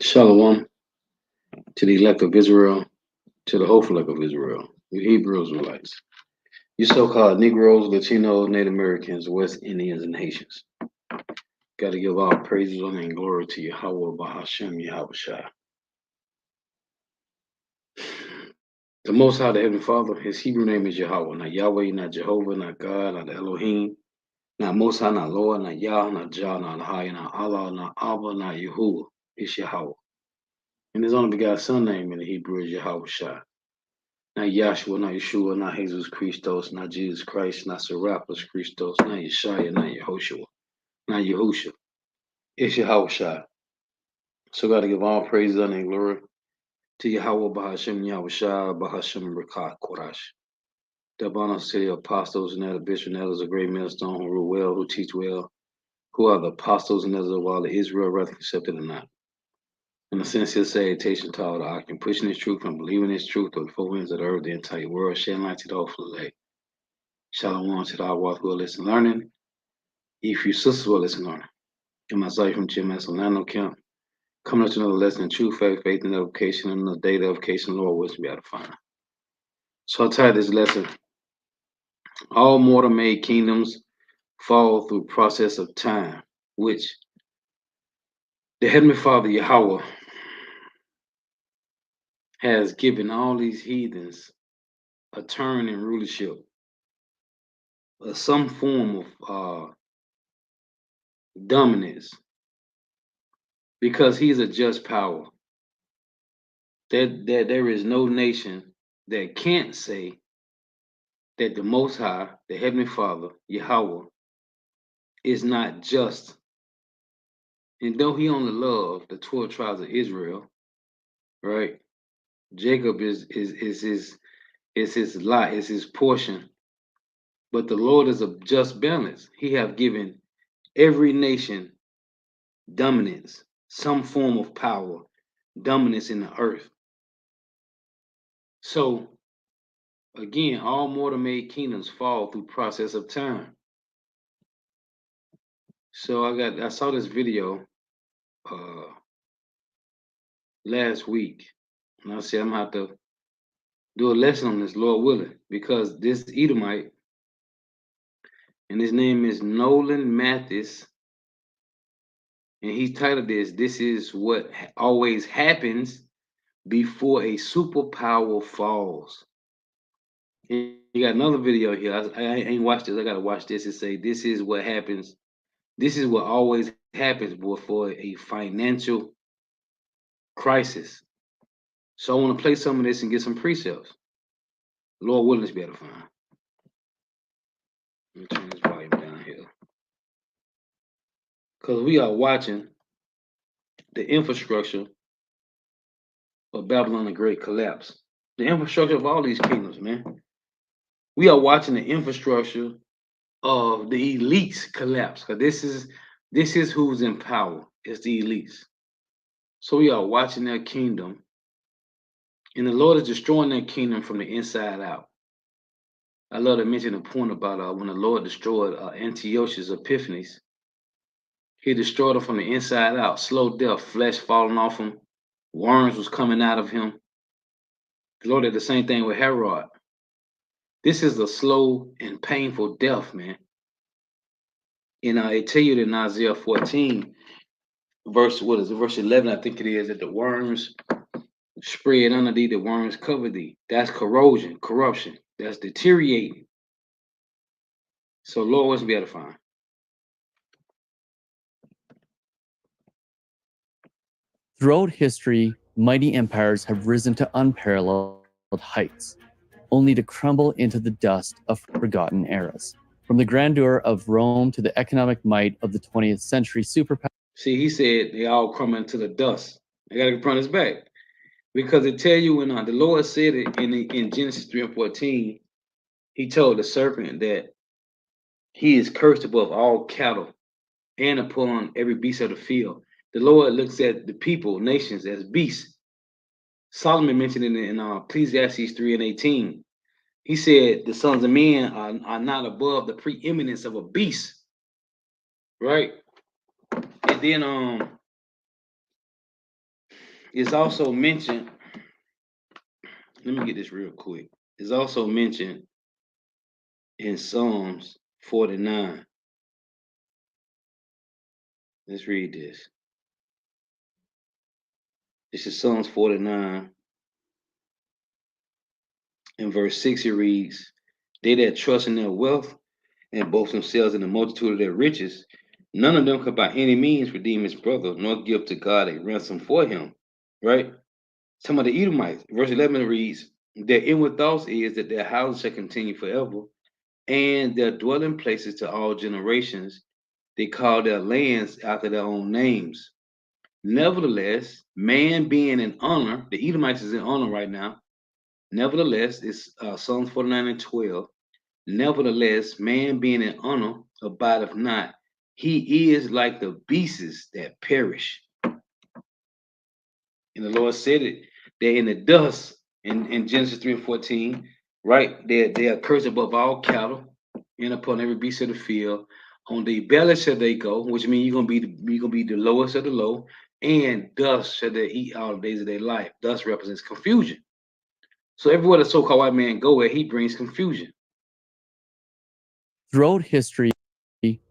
Shalom to the elect of Israel, to the hopeful elect of Israel, you Hebrew Israelites, you so-called Negroes, Latinos, Native Americans, West Indians, and Haitians. Got to give all praises, honor, and glory to Yahweh, Bahashem, Yahweh Shai. The Most High, the Heavenly Father, his Hebrew name is Yahweh, not Yahweh, not Jehovah, not God, not Elohim, not Most High, not Lord, not Yah, not Jah, not High, not Allah, not Abba, not Yahuwah. It's Yahweh. And his only begotten Son name in the Hebrew is Yahweh Shai. Not Yahshua, not Yeshua, not Jesus Christos, not Jesus Christ, not Serapis Christos, not Yeshua, not Yehoshua, not Yehusha. It's Yahweh Shai. So got to give all praise, honor, and glory to Yahweh Bahashem Yahweh Shai, Bahashem Rakat Korash. The bonus to the apostles and the bishop and elders, a great millstone who rule well, who teach well, who are the apostles and elders of all of Israel, whether accepted or not. In a sincere salutation to all the Akim, pushing this truth and believing this truth of the four winds of the earth, the entire world, shedding light to the hopeful elect. Shalom to the Awad who are listening learning. If you sisters who are listening learning. And myself from GMS Orlando Camp. Coming up to another lesson in true faith, faith and edification, and another day of edification, Lord, wisdom be able to find. So I titled this lesson, All Mortal Made Kingdoms Fall Through Process of Time, which the Heavenly Father Yahweh has given all these heathens a turn in rulership, some form of dominance, because he's a just power. That there is no nation that can't say that the Most High, the Heavenly Father, Yahweh, is not just. And though he only loved the 12 tribes of Israel, right? Jacob is his lot, is his portion. But the Lord is a just balance. He have given every nation dominance, some form of power, dominance in the earth. So again, all mortal made kingdoms fall through process of time. So I saw this video last week, and I said I'm gonna have to do a lesson on this, Lord willing, because this Edomite, and his name is Nolan Mathis, and he titled this is what always happens before a superpower falls. You got another video here. I ain't watched this. I gotta watch this and say this is what happens. This is what always happens before a financial crisis. So I want to play some of this and get some precepts. Lord willing, let's be able to find. Let me turn this volume down here. Because we are watching the infrastructure of Babylon the Great collapse. The infrastructure of all these kingdoms, man. We are watching the infrastructure of the elites collapse. Because this is who's in power. It's the elites. So we are watching their kingdom. And the Lord is destroying their kingdom from the inside out. I love to mention the point about when the Lord destroyed Antiochus Epiphanes. He destroyed him from the inside out. Slow death, flesh falling off him. Worms was coming out of him. The Lord did the same thing with Herod. This is a slow and painful death, man. And it tell you in Isaiah 14, verse 11, I think it is, that the worms spread under thee, the worms cover thee. That's corrosion, corruption. That's deteriorating. So Lord wants to be able to find. Throughout history, mighty empires have risen to unparalleled heights, only to crumble into the dust of forgotten eras. From the grandeur of Rome to the economic might of the 20th century superpower. See, he said they all crumble into the dust. I got to run this back. Because it tell you when the Lord said it in Genesis 3 and 14, he told the serpent that he is cursed above all cattle and upon every beast of the field. The Lord looks at the people, nations, as beasts. Solomon mentioned it in Ecclesiastes 3 and 18. He said the sons of men are not above the preeminence of a beast. Right? And then It's also mentioned, let me get this real quick. It's also mentioned in Psalms 49. Let's read this. This is Psalms 49. In verse 6, it reads, "They that trust in their wealth and boast themselves in the multitude of their riches, none of them could by any means redeem his brother, nor give to God a ransom for him." Right? Some of the Edomites. Verse 11 reads, "Their inward thoughts is that their houses shall continue forever, and their dwelling places to all generations. They call their lands after their own names. Nevertheless, man being in honor, the Edomites is in honor right now. Nevertheless, it's Psalms 49 and 12. Nevertheless, man being in honor abideth not. He is like the beasts that perish." And the Lord said it. They're in the dust in Genesis 3 and 14, right? They are cursed above all cattle and upon every beast of the field. On the belly shall they go, which means you're gonna be the lowest of the low, and dust shall they eat all the days of their life. Dust represents confusion. So everywhere the so-called white man go, where he brings confusion. Throughout history,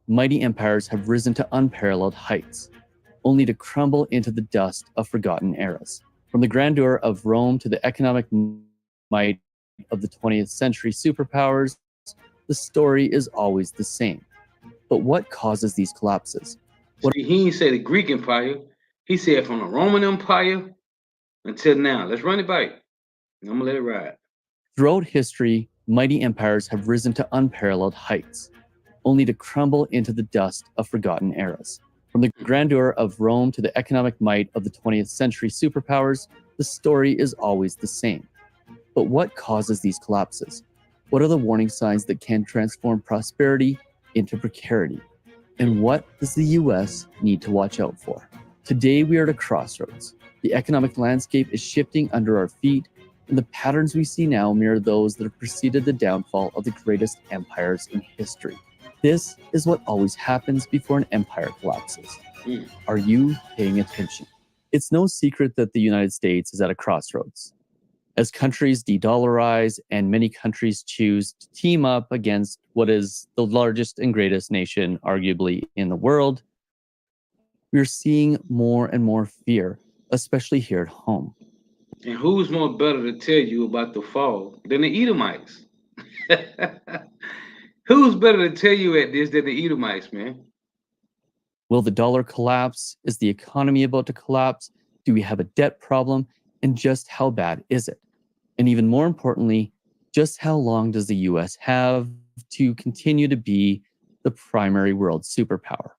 mighty empires have risen to unparalleled heights, only to crumble into the dust of forgotten eras. From the grandeur of Rome to the economic might of the 20th century superpowers, the story is always the same. But what causes these collapses? See, he didn't say the Greek Empire. He said from the Roman Empire until now. Let's run it back. I'm gonna let it ride. Throughout history, mighty empires have risen to unparalleled heights, only to crumble into the dust of forgotten eras. From the grandeur of Rome to the economic might of the 20th century superpowers, the story is always the same. But what causes these collapses? What are the warning signs that can transform prosperity into precarity? And what does the US need to watch out for? Today, we are at a crossroads. The economic landscape is shifting under our feet, and the patterns we see now mirror those that have preceded the downfall of the greatest empires in history. This is what always happens before an empire collapses. Are you paying attention? It's no secret that the United States is at a crossroads. As countries de-dollarize and many countries choose to team up against what is the largest and greatest nation, arguably, in the world, we're seeing more and more fear, especially here at home. And who's more better to tell you about the fall than the Edomites? Who's better to tell you at this than the Edomites, man? Will the dollar collapse? Is the economy about to collapse? Do we have a debt problem? And just how bad is it? And even more importantly, just how long does the US have to continue to be the primary world superpower?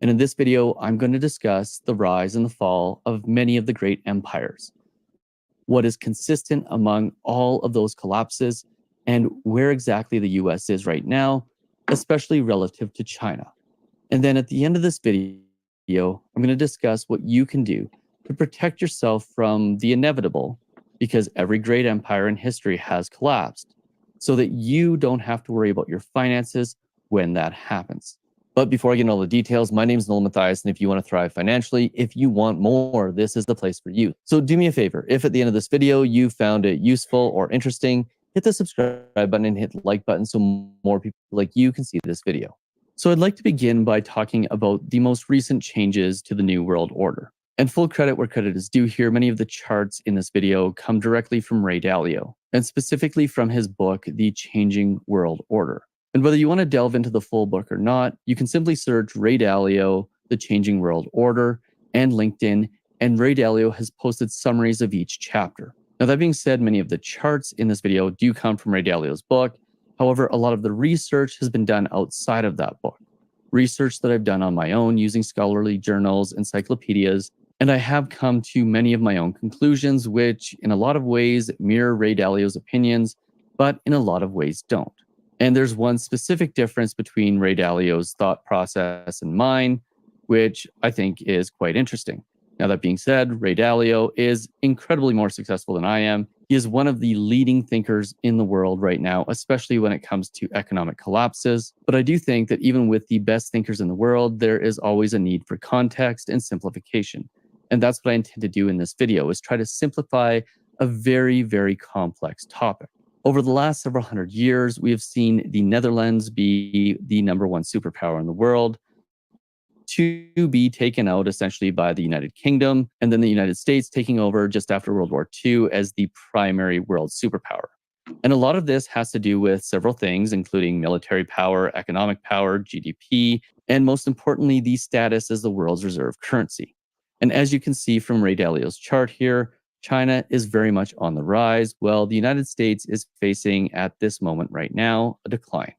And in this video, I'm going to discuss the rise and the fall of many of the great empires, what is consistent among all of those collapses, and where exactly the US is right now, especially relative to China. And then at the end of this video, I'm going to discuss what you can do to protect yourself from the inevitable, because every great empire in history has collapsed, so that you don't have to worry about your finances when that happens. But before I get into all the details, my name is Nolan Mathias, and if you want to thrive financially, if you want more, this is the place for you. So do me a favor, if at the end of this video you found it useful or interesting, hit the subscribe button and hit the like button so more people like you can see this video. So I'd like to begin by talking about the most recent changes to the New World Order. And full credit where credit is due here, many of the charts in this video come directly from Ray Dalio, and specifically from his book, The Changing World Order. And whether you want to delve into the full book or not, you can simply search Ray Dalio, The Changing World Order, and LinkedIn, and Ray Dalio has posted summaries of each chapter. Now, that being said, many of the charts in this video do come from Ray Dalio's book. However, a lot of the research has been done outside of that book. Research that I've done on my own using scholarly journals, encyclopedias, and I have come to many of my own conclusions, which in a lot of ways mirror Ray Dalio's opinions, but in a lot of ways don't. And there's one specific difference between Ray Dalio's thought process and mine, which I think is quite interesting. Now, that being said, Ray Dalio is incredibly more successful than I am. He is one of the leading thinkers in the world right now, especially when it comes to economic collapses. But I do think that even with the best thinkers in the world, there is always a need for context and simplification. And that's what I intend to do in this video, is try to simplify a very, very complex topic. Over the last several hundred years, we have seen the Netherlands be the #1 superpower in the world, to be taken out essentially by the United Kingdom, and then the United States taking over just after World War II as the primary world superpower. And a lot of this has to do with several things, including military power, economic power, GDP, and most importantly, the status as the world's reserve currency. And as you can see from Ray Dalio's chart here, China is very much on the rise, while the United States is facing, at this moment right now, a decline.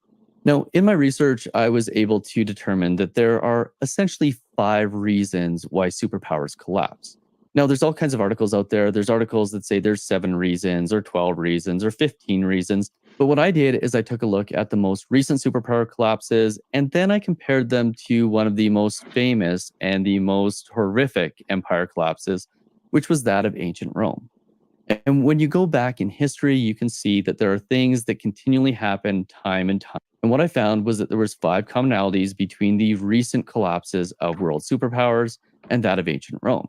Now, in my research, I was able to determine that there are essentially 5 reasons why superpowers collapse. Now, there's all kinds of articles out there. There's articles that say there's 7 reasons or 12 reasons or 15 reasons. But what I did is I took a look at the most recent superpower collapses, and then I compared them to one of the most famous and the most horrific empire collapses, which was that of ancient Rome. And when you go back in history, you can see that there are things that continually happen time and time. And what I found was that there was 5 commonalities between the recent collapses of world superpowers and that of ancient Rome.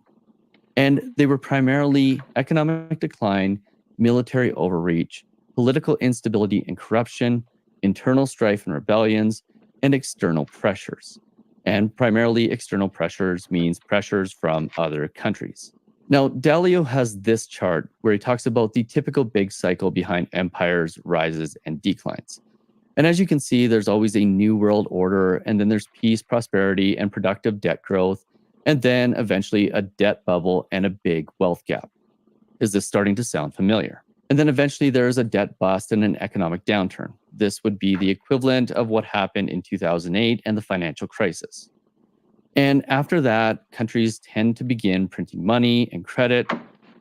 And they were primarily economic decline, military overreach, political instability and corruption, internal strife and rebellions, and external pressures. And primarily external pressures means pressures from other countries. Now, Dalio has this chart where he talks about the typical big cycle behind empires, rises, and declines. And as you can see, there's always a new world order, and then there's peace, prosperity, and productive debt growth, and then eventually a debt bubble and a big wealth gap. Is this starting to sound familiar? And then eventually there's a debt bust and an economic downturn. This would be the equivalent of what happened in 2008 and the financial crisis. And after that, countries tend to begin printing money and credit,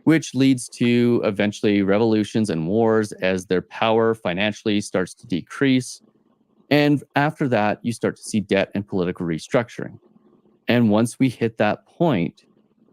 which leads to eventually revolutions and wars as their power financially starts to decrease. And after that, you start to see debt and political restructuring. And once we hit that point,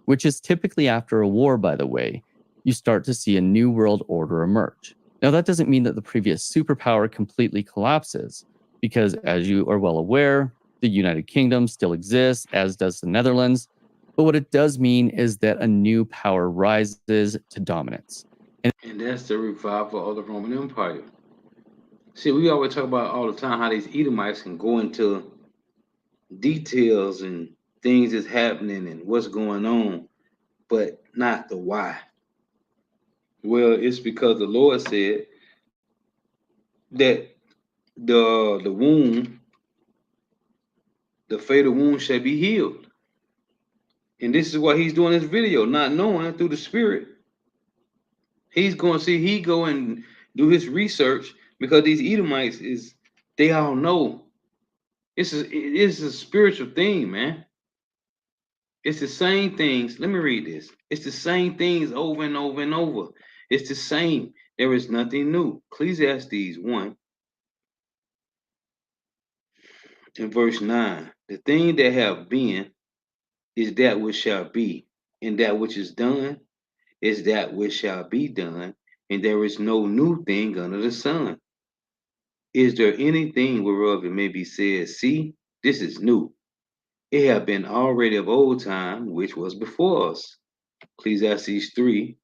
which is typically after a war, by the way, you start to see a new world order emerge. Now, that doesn't mean that the previous superpower completely collapses, because as you are well aware, the United Kingdom still exists, as does the Netherlands. But what it does mean is that a new power rises to dominance. And that's the revival of the Roman Empire. See, we always talk about all the time how these Edomites can go into details and things that's happening and what's going on, but not the why. Well, it's because the Lord said that the wound, the fatal wound shall be healed. And this is why he's doing this video, not knowing through the Spirit. He's going to see, he go and do his research, because these Edomites they all know. It's a spiritual thing, man. It's the same things. Let me read this. It's the same things over and over and over. It's the same. There is nothing new. Ecclesiastes 1 in verse 9. The thing that have been is that which shall be, and that which is done is that which shall be done, and there is no new thing under the sun. Is there anything whereof it may be said, see, this is new? It have been already of old time, which was before us. Ecclesiastes 3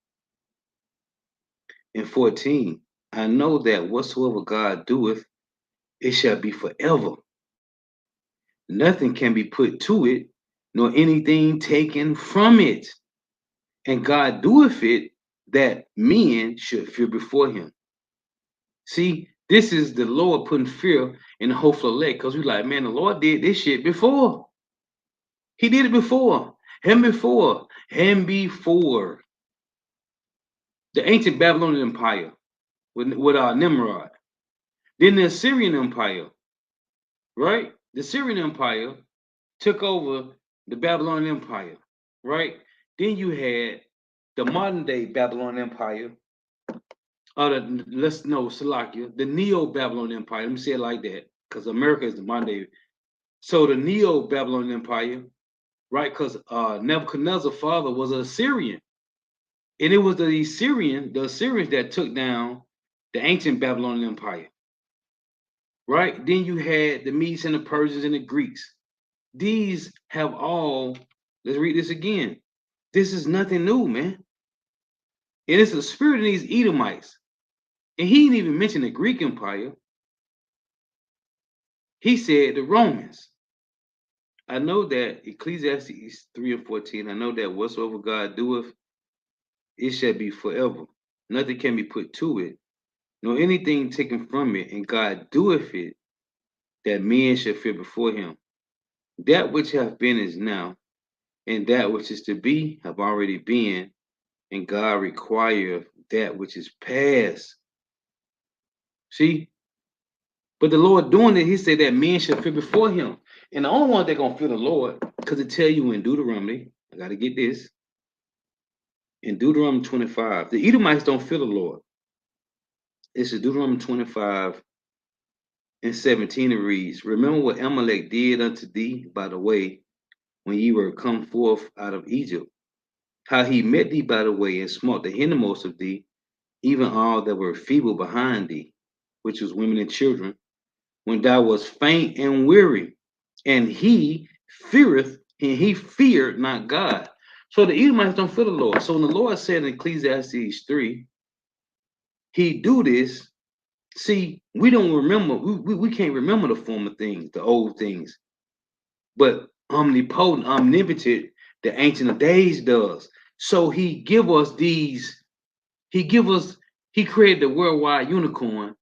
and 14. I know that whatsoever God doeth, it shall be forever. Nothing can be put to it, nor anything taken from it. And God doeth it that men should fear before him. See, this is the Lord putting fear in the hopeful elect, because we're like, man, the Lord did this shit before. He did it before. Him before. Him before. The ancient Babylonian Empire with Nimrod. Then the Assyrian Empire, right? The Assyrian Empire took over the Babylonian Empire, right? Then you had the modern day Babylonian Empire, or Salakia, the Neo-Babylonian Empire. Let me say it like that, because America is the modern day. So the Neo-Babylonian Empire, right? Because Nebuchadnezzar's father was an Assyrian. And it was the Assyrians that took down the ancient Babylonian Empire. Right? Then you had the Medes and the Persians and the Greeks. These have all, let's read this again. This is nothing new, man. And it's a spirit in these Edomites. And he didn't even mention the Greek Empire. He said the Romans. I know that Ecclesiastes 3 and 14, I know that whatsoever God doeth, it shall be forever. Nothing can be put to it, nor anything taken from it, and God doeth it, that men shall fear before him. That which hath been is now, and that which is to be have already been, and God requireth that which is past. See? But the Lord doing it, he said that men shall fear before him. And the only one that gonna fear the Lord, because it tell you in Deuteronomy, I gotta get this. In Deuteronomy 25, the Edomites don't fear the Lord. It's in Deuteronomy 25 and 17, it reads, remember what Amalek did unto thee by the way, when ye were come forth out of Egypt, how he met thee by the way and smote the hindermost of thee, even all that were feeble behind thee, which was women and children, when thou was faint and weary, and he feareth, and he feared not God. So the Edomites don't fear the Lord. So when the Lord said in Ecclesiastes 3, he do this. See, we don't remember, we can't remember the former things, the old things. But omnipotent, omnipotent, the Ancient of Days does. So he give us these, he created the worldwide unicorn,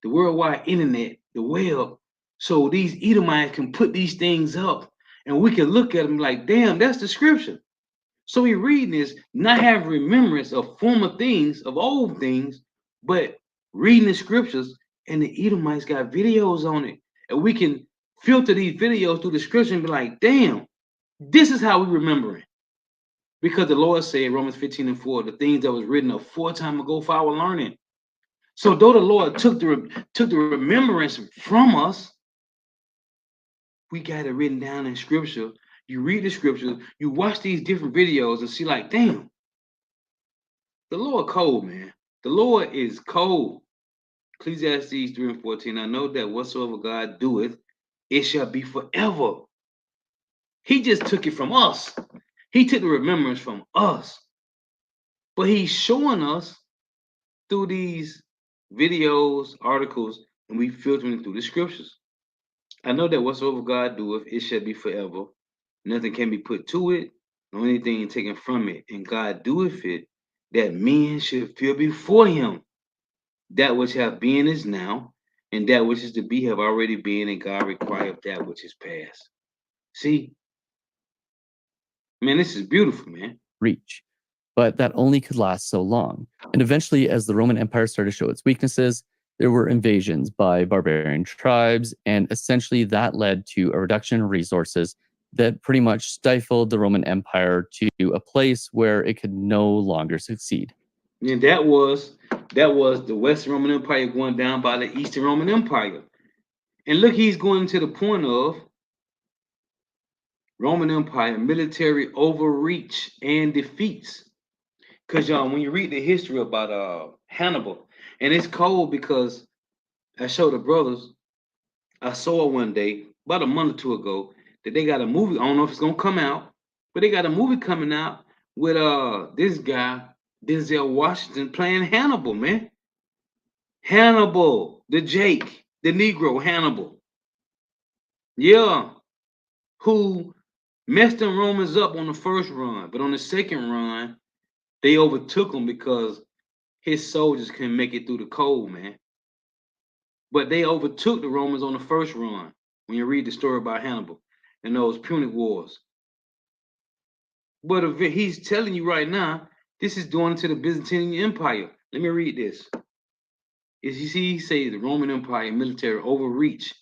the worldwide internet, the web. So these Edomites can put these things up and we can look at them like, damn, that's the scripture. So we reading this, not having remembrance of former things, of old things, but reading the scriptures, and the Edomites got videos on it. And we can filter these videos through the scripture and be like, damn, this is how we remember it. Because the Lord said, Romans 15 and 4, the things that was written afore time ago for our learning. So though the Lord took the remembrance from us, we got it written down in scripture. You read the scripture, you watch these different videos and see like, damn, the Lord cold, man. The Lord is cold. Ecclesiastes 3 and 14, I know that whatsoever God doeth, it shall be forever. He just took it from us. He took the remembrance from us. But he's showing us through these videos, articles, and we filtering through the scriptures. I know that whatsoever God doeth, it shall be forever. Nothing can be put to it, nor anything taken from it. And God doeth it, that men should fear before him. That which have been is now, and that which is to be have already been, and God requireth that which is past. See, man, this is beautiful, man. Reach. But that only could last so long. And eventually, as the Roman Empire started to show its weaknesses, there were invasions by barbarian tribes, and essentially that led to a reduction in resources that pretty much stifled the Roman Empire to a place where it could no longer succeed. And that was the Western Roman Empire going down by the Eastern Roman Empire. And look, he's going to the point of Roman Empire military overreach and defeats. Because y'all, when you read the history about Hannibal, and it's cold because I showed the brothers, I saw one day, about a month or two ago, that they got a movie. I don't know if it's gonna come out, but they got a movie coming out with this guy, Denzel Washington, playing Hannibal, man. Hannibal, the Jake, the Negro Hannibal. Yeah. Who messed them Romans up on the first run, but on the second run, they overtook him because his soldiers couldn't make it through the cold, man. But they overtook the Romans on the first run. When you read the story about Hannibal and those Punic Wars. But he's telling you right now, this is doing to the Byzantine Empire. Let me read this. Is you see, he says the Roman Empire military overreach.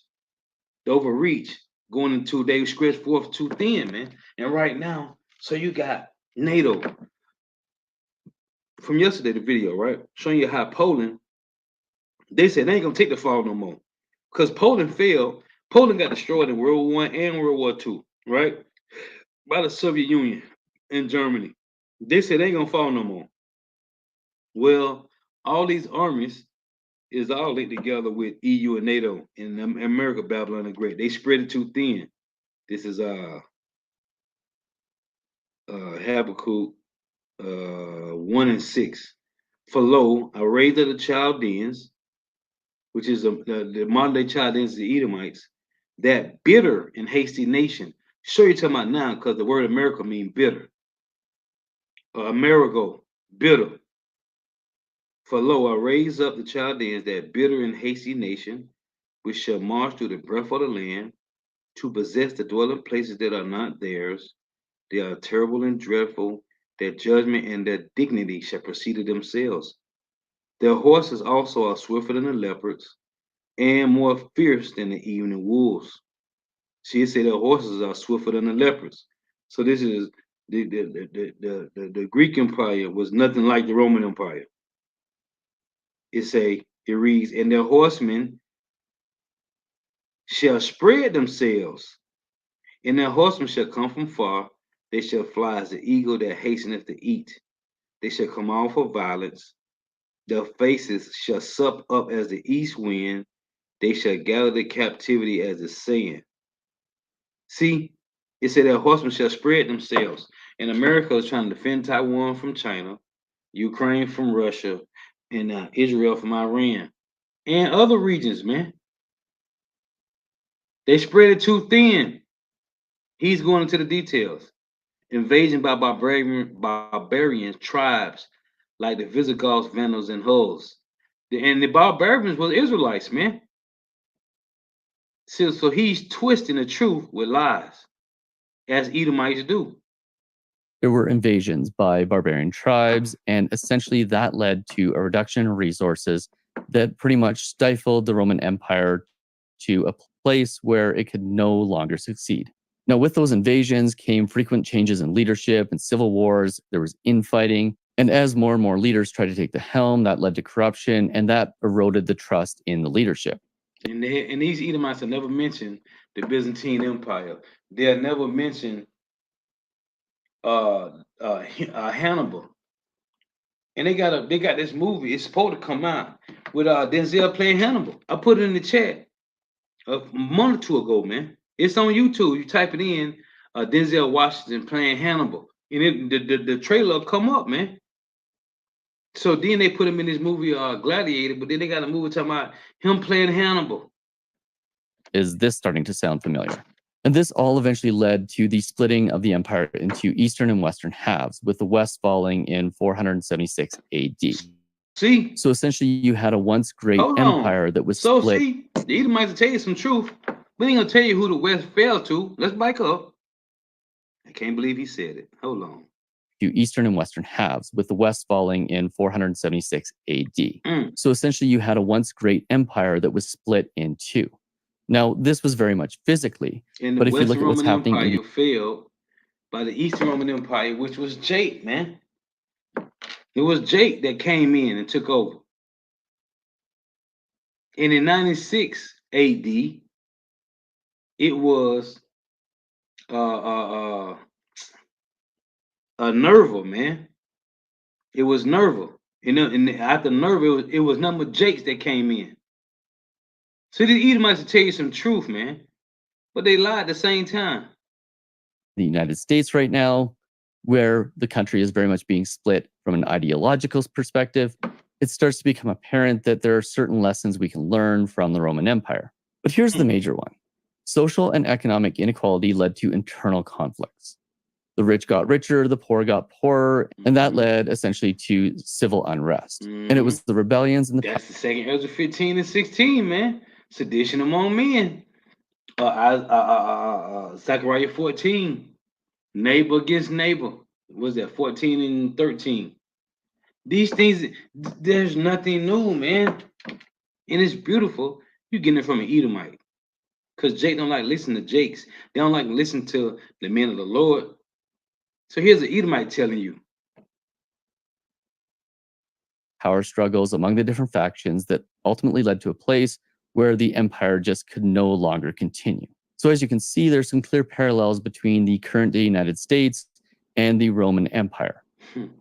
The overreach going into they stretched forth too thin, man. And right now, so you got NATO from yesterday, the video, right? Showing you how Poland, they said they ain't gonna take the fall no more. Because Poland failed. Poland got destroyed in World War I and World War II, right? By the Soviet Union and Germany. They said they ain't gonna fall no more. Well, all these armies is all linked together with EU and NATO and America, Babylon the Great. They spread it too thin. This is Habakkuk 1 and 6. For lo, I raised up the Chaldeans, which is the modern day Chaldeans, the Edomites, that bitter and hasty nation. Sure, you're talking about now because the word America means bitter. Amerigo, bitter. For lo, I raise up the Chaldeans, that bitter and hasty nation, which shall march through the breadth of the land to possess the dwelling places that are not theirs. They are terrible and dreadful. Their judgment and their dignity shall proceed of themselves. Their horses also are swifter than the leopards, and more fierce than the evening wolves. She said their horses are swifter than the leopards. So this is the Greek Empire was nothing like the Roman Empire. It reads, and their horsemen shall spread themselves, and their horsemen shall come from far. They shall fly as the eagle that hasteneth to eat. They shall come out for violence. Their faces shall sup up as the east wind. They shall gather the captivity as the sand. See, it said that horsemen shall spread themselves. And America is trying to defend Taiwan from China, Ukraine from Russia, and Israel from Iran, and other regions, man. They spread it too thin. He's going into the details. Invasion by barbarian tribes like the Visigoths, Vandals, and Hulls. And the barbarians were Israelites, man. So he's twisting the truth with lies, as Edomites do. There were invasions by barbarian tribes, and essentially that led to a reduction in resources that pretty much stifled the Roman Empire to a place where it could no longer succeed. Now, with those invasions came frequent changes in leadership and civil wars. There was infighting. And as more and more leaders tried to take the helm, that led to corruption, and that eroded the trust in the leadership. And these Edomites have never mentioned the Byzantine Empire. They'll never mention Hannibal. And they got this movie. It's supposed to come out with Denzel playing Hannibal. I put it in the chat a month or two ago, man. It's on YouTube. You type it in, Denzel Washington playing Hannibal, and the trailer will come up, man. So then they put him in this movie, Gladiator, but then they got a movie talking about him playing Hannibal. Is this starting to sound familiar? And this all eventually led to the splitting of the empire into eastern and western halves, with the west falling in 476 AD. See? So essentially, you had a once great empire that was split. So see, the Edomites will tell you some truth. We ain't gonna tell you who the West fell to. Let's back up. I can't believe he said it. Hold on. To eastern and western halves, with the west falling in 476 AD. So essentially, you had a once great empire that was split in two. Now, this was very much physically, but if you look at what's happening, the Empire failed by the Eastern Roman Empire, which was Jake, man. It was Jake that came in and took over. And in 96 AD, it was Nerva, man. It was Nerva. And after Nerva, it was number Jakes that came in. So the Edomites will tell you some truth, man. But they lie at the same time. The United States right now, where the country is very much being split from an ideological perspective, it starts to become apparent that there are certain lessons we can learn from the Roman Empire. But here's the major one. Social and economic inequality led to internal conflicts. The rich got richer, the poor got poorer, and that led essentially to civil unrest. And it was the rebellions and That's the second Ezra 15 and 16, man. Sedition among men. Zechariah 14. Neighbor against neighbor. Was that 14 and 13? These things, there's nothing new, man. And it's beautiful. You're getting it from an Edomite. Because Jake don't like listen to Jakes. They don't like listen to the men of the Lord. So here's an Edomite telling you. Power struggles among the different factions that ultimately led to a place where the empire just could no longer continue. So as you can see, there's some clear parallels between the current day United States and the Roman Empire.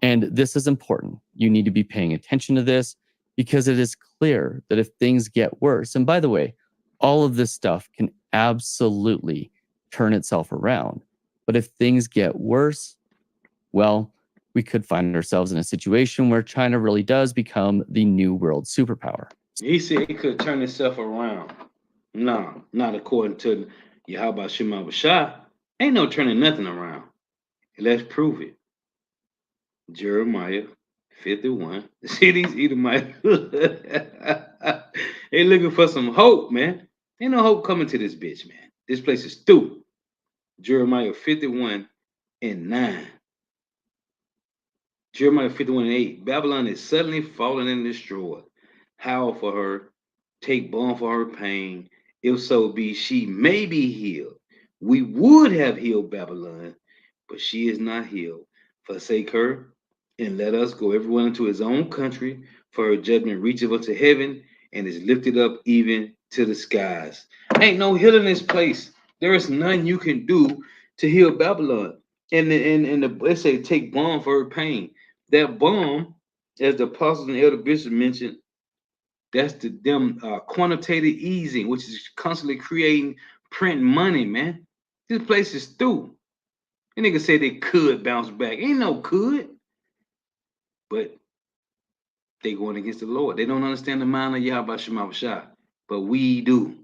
And this is important. You need to be paying attention to this because it is clear that if things get worse, and by the way, all of this stuff can absolutely turn itself around. But if things get worse, well, we could find ourselves in a situation where China really does become the new world superpower. He said it could turn itself around. No, not according to Yahweh Shema Bashah. Ain't no turning nothing around. Let's prove it. Jeremiah 51. See these Edomites. They looking for some hope, man. Ain't no hope coming to this bitch, man. This place is stupid. Jeremiah 51 and 9. Jeremiah 51 and 8. Babylon is suddenly fallen and destroyed. Howl for her, take balm for her pain. If so be she may be healed. We would have healed Babylon, but she is not healed. Forsake her, and let us go everyone into his own country, for her judgment reacheth unto heaven, and is lifted up even to the skies. Ain't no healing this place. There is none you can do to heal Babylon. And let's say take balm for her pain. That balm, as the apostles and elder bishop mentioned, that's them quantitative easing, which is constantly creating, printing money, man. This place is through. And niggas say they could bounce back. Ain't no could. But they going against the Lord. They don't understand the mind of Yahweh Shema Shah. But we do.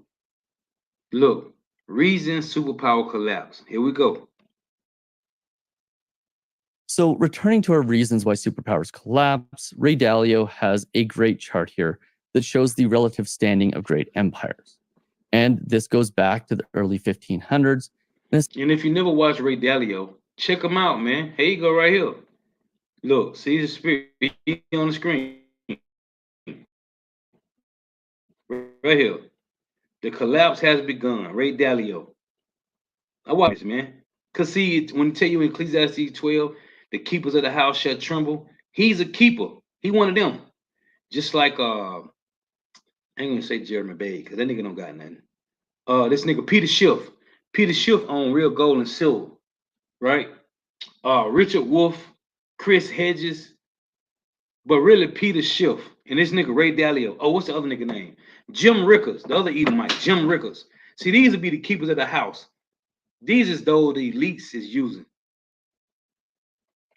Look, reason superpower collapse. Here we go. So returning to our reasons why superpowers collapse, Ray Dalio has a great chart here that shows the relative standing of great empires. And this goes back to the early 1500s. And if you never watched Ray Dalio, check him out, man. Here you go right here. Look, see the spirit on the screen. Right here. The collapse has begun. Ray Dalio. I watch this, man. Because see, when I tell you in Ecclesiastes 12, the keepers of the house shall tremble. He's a keeper. He one of them. Just like I ain't gonna say Jeremy Bay, because that nigga don't got nothing. This nigga Peter Schiff. Peter Schiff on Real Gold and Silver, right? Richard Wolf, Chris Hedges, but really Peter Schiff. And this nigga Ray Dalio. Oh, what's the other nigga name? Jim Rickers, the other Edomite, Jim Rickers. See, these would be the keepers of the house. These is those the elites is using.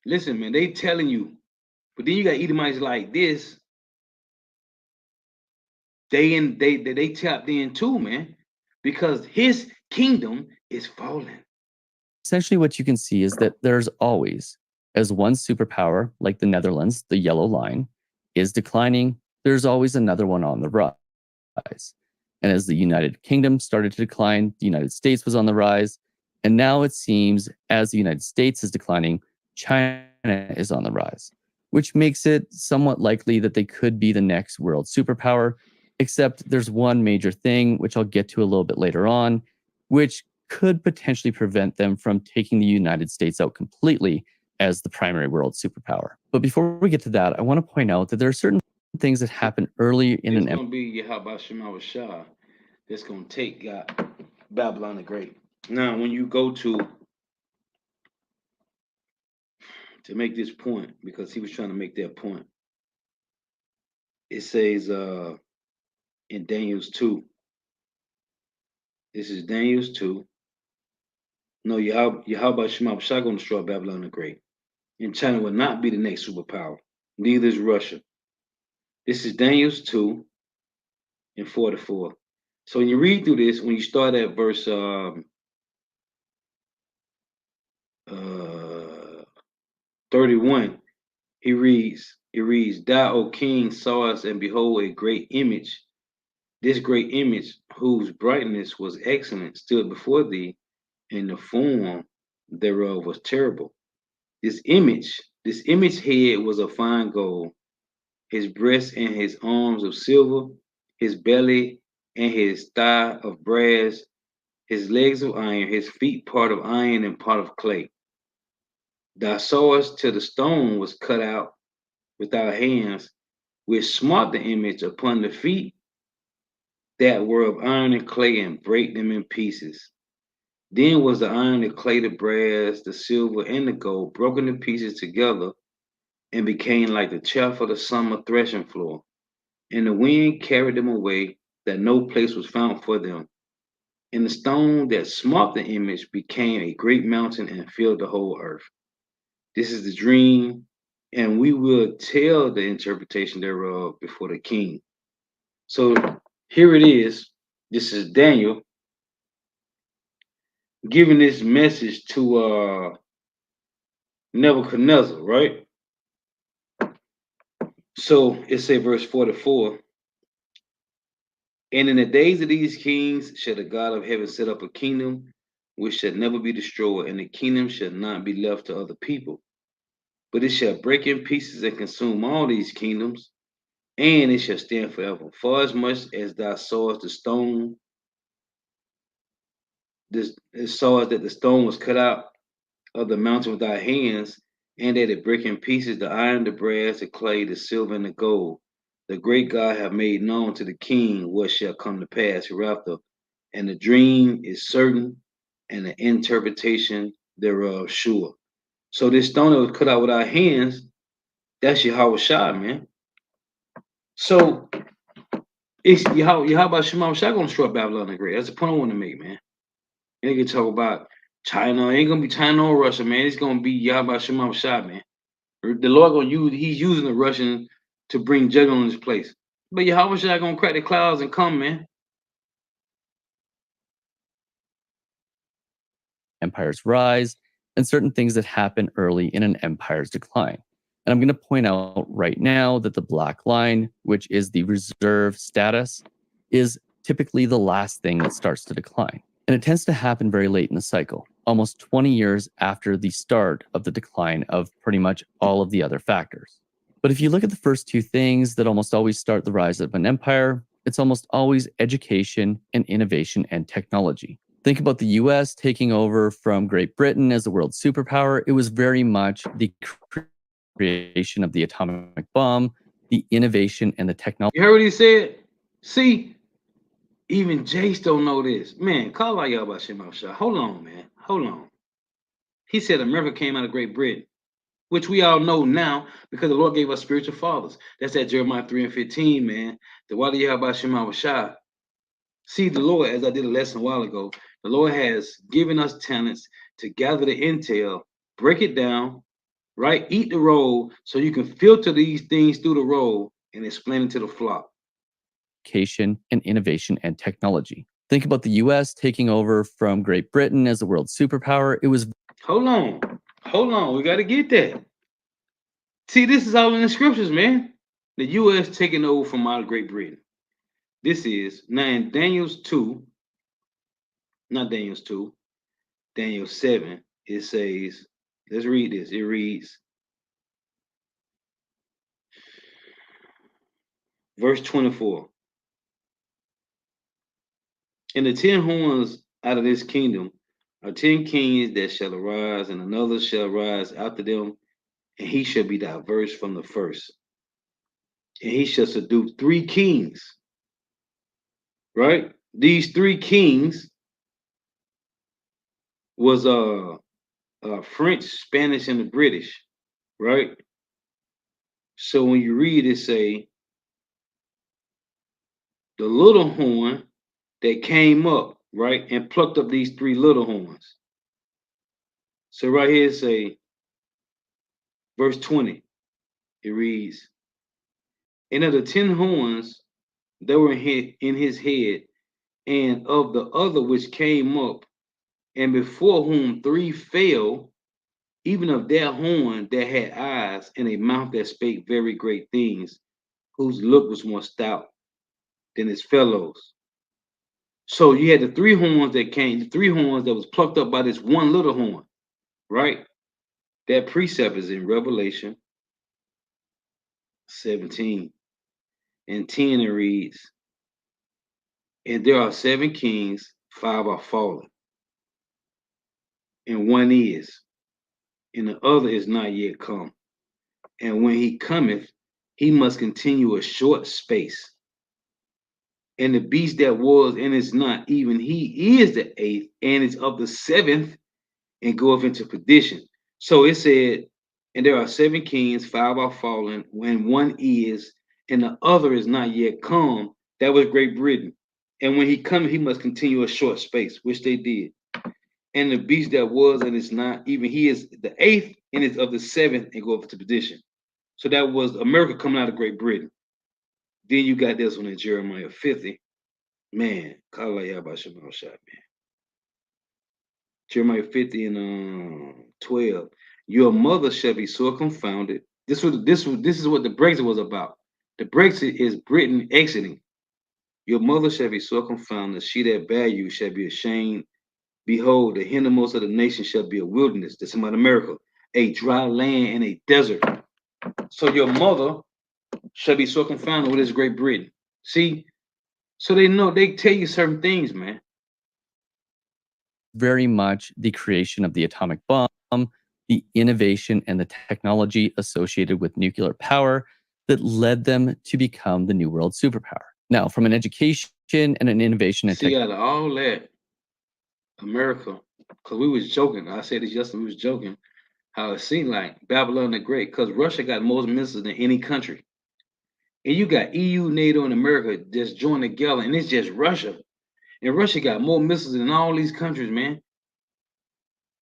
Listen, man, they telling you. But then you got Edomites like this. They tapped in too, man, because his kingdom is falling. Essentially, what you can see is that there's always, as one superpower, like the Netherlands, the yellow line, is declining, there's always another one on the rise. And as the United Kingdom started to decline, the United States was on the rise. And now it seems as the United States is declining, China is on the rise, which makes it somewhat likely that they could be the next world superpower. Except there's one major thing, which I'll get to a little bit later on, which could potentially prevent them from taking the United States out completely as the primary world superpower. But before we get to that, I want to point out that there are certain things that happen early in it's an empire. It's going to be Yahweh Shema Shah that's going to take Babylon the Great. Now, when you go to make this point, because he was trying to make that point, it says in Daniel's 2. This is Daniel's 2. No, Yahweh Shema Shah going to destroy Babylon the Great. And China will not be the next superpower. Neither is Russia. This is Daniel's 2 and 44. So when you read through this, when you start at verse 31, it reads, Thou, O king, sawest, and behold, a great image. This great image, whose brightness was excellent, stood before thee, and the form thereof was terrible. This image head was of fine gold, his breast and his arms of silver, his belly and his thigh of brass, his legs of iron, his feet part of iron and part of clay. Thou sawest till the stone was cut out without hands, which smote the image upon the feet that were of iron and clay, and brake them in pieces. Then was the iron, the clay, the brass, the silver, and the gold broken in pieces together, and became like the chaff of the summer threshing floor. And the wind carried them away, that no place was found for them. And the stone that smote the image became a great mountain and filled the whole earth. This is the dream, and we will tell the interpretation thereof before the king. So here it is. This is Daniel giving this message to Nebuchadnezzar, right? So it say verse 44. And in the days of these kings shall the God of heaven set up a kingdom which shall never be destroyed, and the kingdom shall not be left to other people. But it shall break in pieces and consume all these kingdoms, and it shall stand forever. For as much as thou sawest the stone, sawest that the stone was cut out of the mountain with thy hands, and that it break in pieces the iron, the brass, the clay, the silver, and the gold. The great God have made known to the king what shall come to pass hereafter, and the dream is certain, and the interpretation thereof sure. So this stone that was cut out with our hands, that's Yahweh Shai, man. So it's Yahweh Shema Shai gonna destroy Babylon the Great. That's the point I want to make, man. And they can talk about China. It ain't gonna be China or Russia, man. It's gonna be Yahweh Shema Shai, man. The Lord gonna use. He's using the Russians to bring judgment on this place. But Yahweh Shai gonna crack the clouds and come, man. Empire's rise, and certain things that happen early in an empire's decline. And I'm going to point out right now that the black line, which is the reserve status, is typically the last thing that starts to decline. And it tends to happen very late in the cycle, almost 20 years after the start of the decline of pretty much all of the other factors. But if you look at the first two things that almost always start the rise of an empire, it's almost always education and innovation and technology. Think about the US taking over from Great Britain as the world superpower. It was very much the creation of the atomic bomb, the innovation and the technology. You heard what he said? See, even Jace don't know this. Man, call out Yahweh Shema Shai. Hold on, man. Hold on. He said America came out of Great Britain, which we all know now because the Lord gave us spiritual fathers. That's at Jeremiah 3 and 15, man. The Wadi Yahweh Shema Shai. See, the Lord, as I did a lesson a while ago, the Lord has given us talents to gather the intel, break it down, right? Eat the roll so you can filter these things through the roll and explain it to the flock. Education and innovation and technology. Think about the US taking over from Great Britain as the world superpower. It was. Hold on. We got to get that. See, this is all in the scriptures, man. The U.S. taking over from out of Great Britain. This is now in Daniel's 2, not Daniel's 2, Daniel 7. It says, let's read this. It reads, verse 24. And the 10 horns out of this kingdom are 10 kings that shall arise, and another shall rise after them, and he shall be diverse from the first. And he shall subdue 3 kings. Right? These 3 kings was French, Spanish, and the British, right? So when you read it, say the little horn that came up, right, and plucked up these 3 little horns. So right here, say verse 20, it reads, and of the 10 horns that were in his head, and of the other which came up, and before whom 3 fell, even of that horn that had eyes and a mouth that spake very great things, whose look was more stout than his fellows. So you had the 3 horns that came, the 3 horns that was plucked up by this one little horn, right? That precept is in Revelation 17 and 10. It reads, and there are 7 kings, 5 are fallen, and one is, and the other is not yet come. And when he cometh, he must continue a short space. And the beast that was and is not, even he is the 8th, and is of the 7th, and goeth into perdition. So it said, and there are 7 kings, 5 are fallen, when one is, and the other is not yet come. That was Great Britain. And when he cometh, he must continue a short space, which they did. and the beast that was and is not, even he is the eighth and is of the seventh and go up to perdition. So that was America coming out of Great Britain. Then you got this one in Jeremiah 50. Man, shot, man. Jeremiah 50 and 12. Your mother shall be sore confounded. This is what the Brexit was about. The Brexit is Britain exiting. Your mother shall be sore confounded. She that bare you shall be ashamed. Behold, the hindermost of the nation shall be a wilderness. That's about America, a dry land and a desert. So your mother shall be so confounded with this Great Britain. See, so they tell you certain things, man. Very much the creation of the atomic bomb, the innovation and the technology associated with nuclear power that led them to become the new world superpower. Now, from an education and an innovation and See, out of all that, America, because we was joking. I said this yesterday. We was joking how it seemed like Babylon the Great, because Russia got more missiles than any country, and you got EU, NATO, and America just joined together, and it's just Russia, and Russia got more missiles than all these countries, man.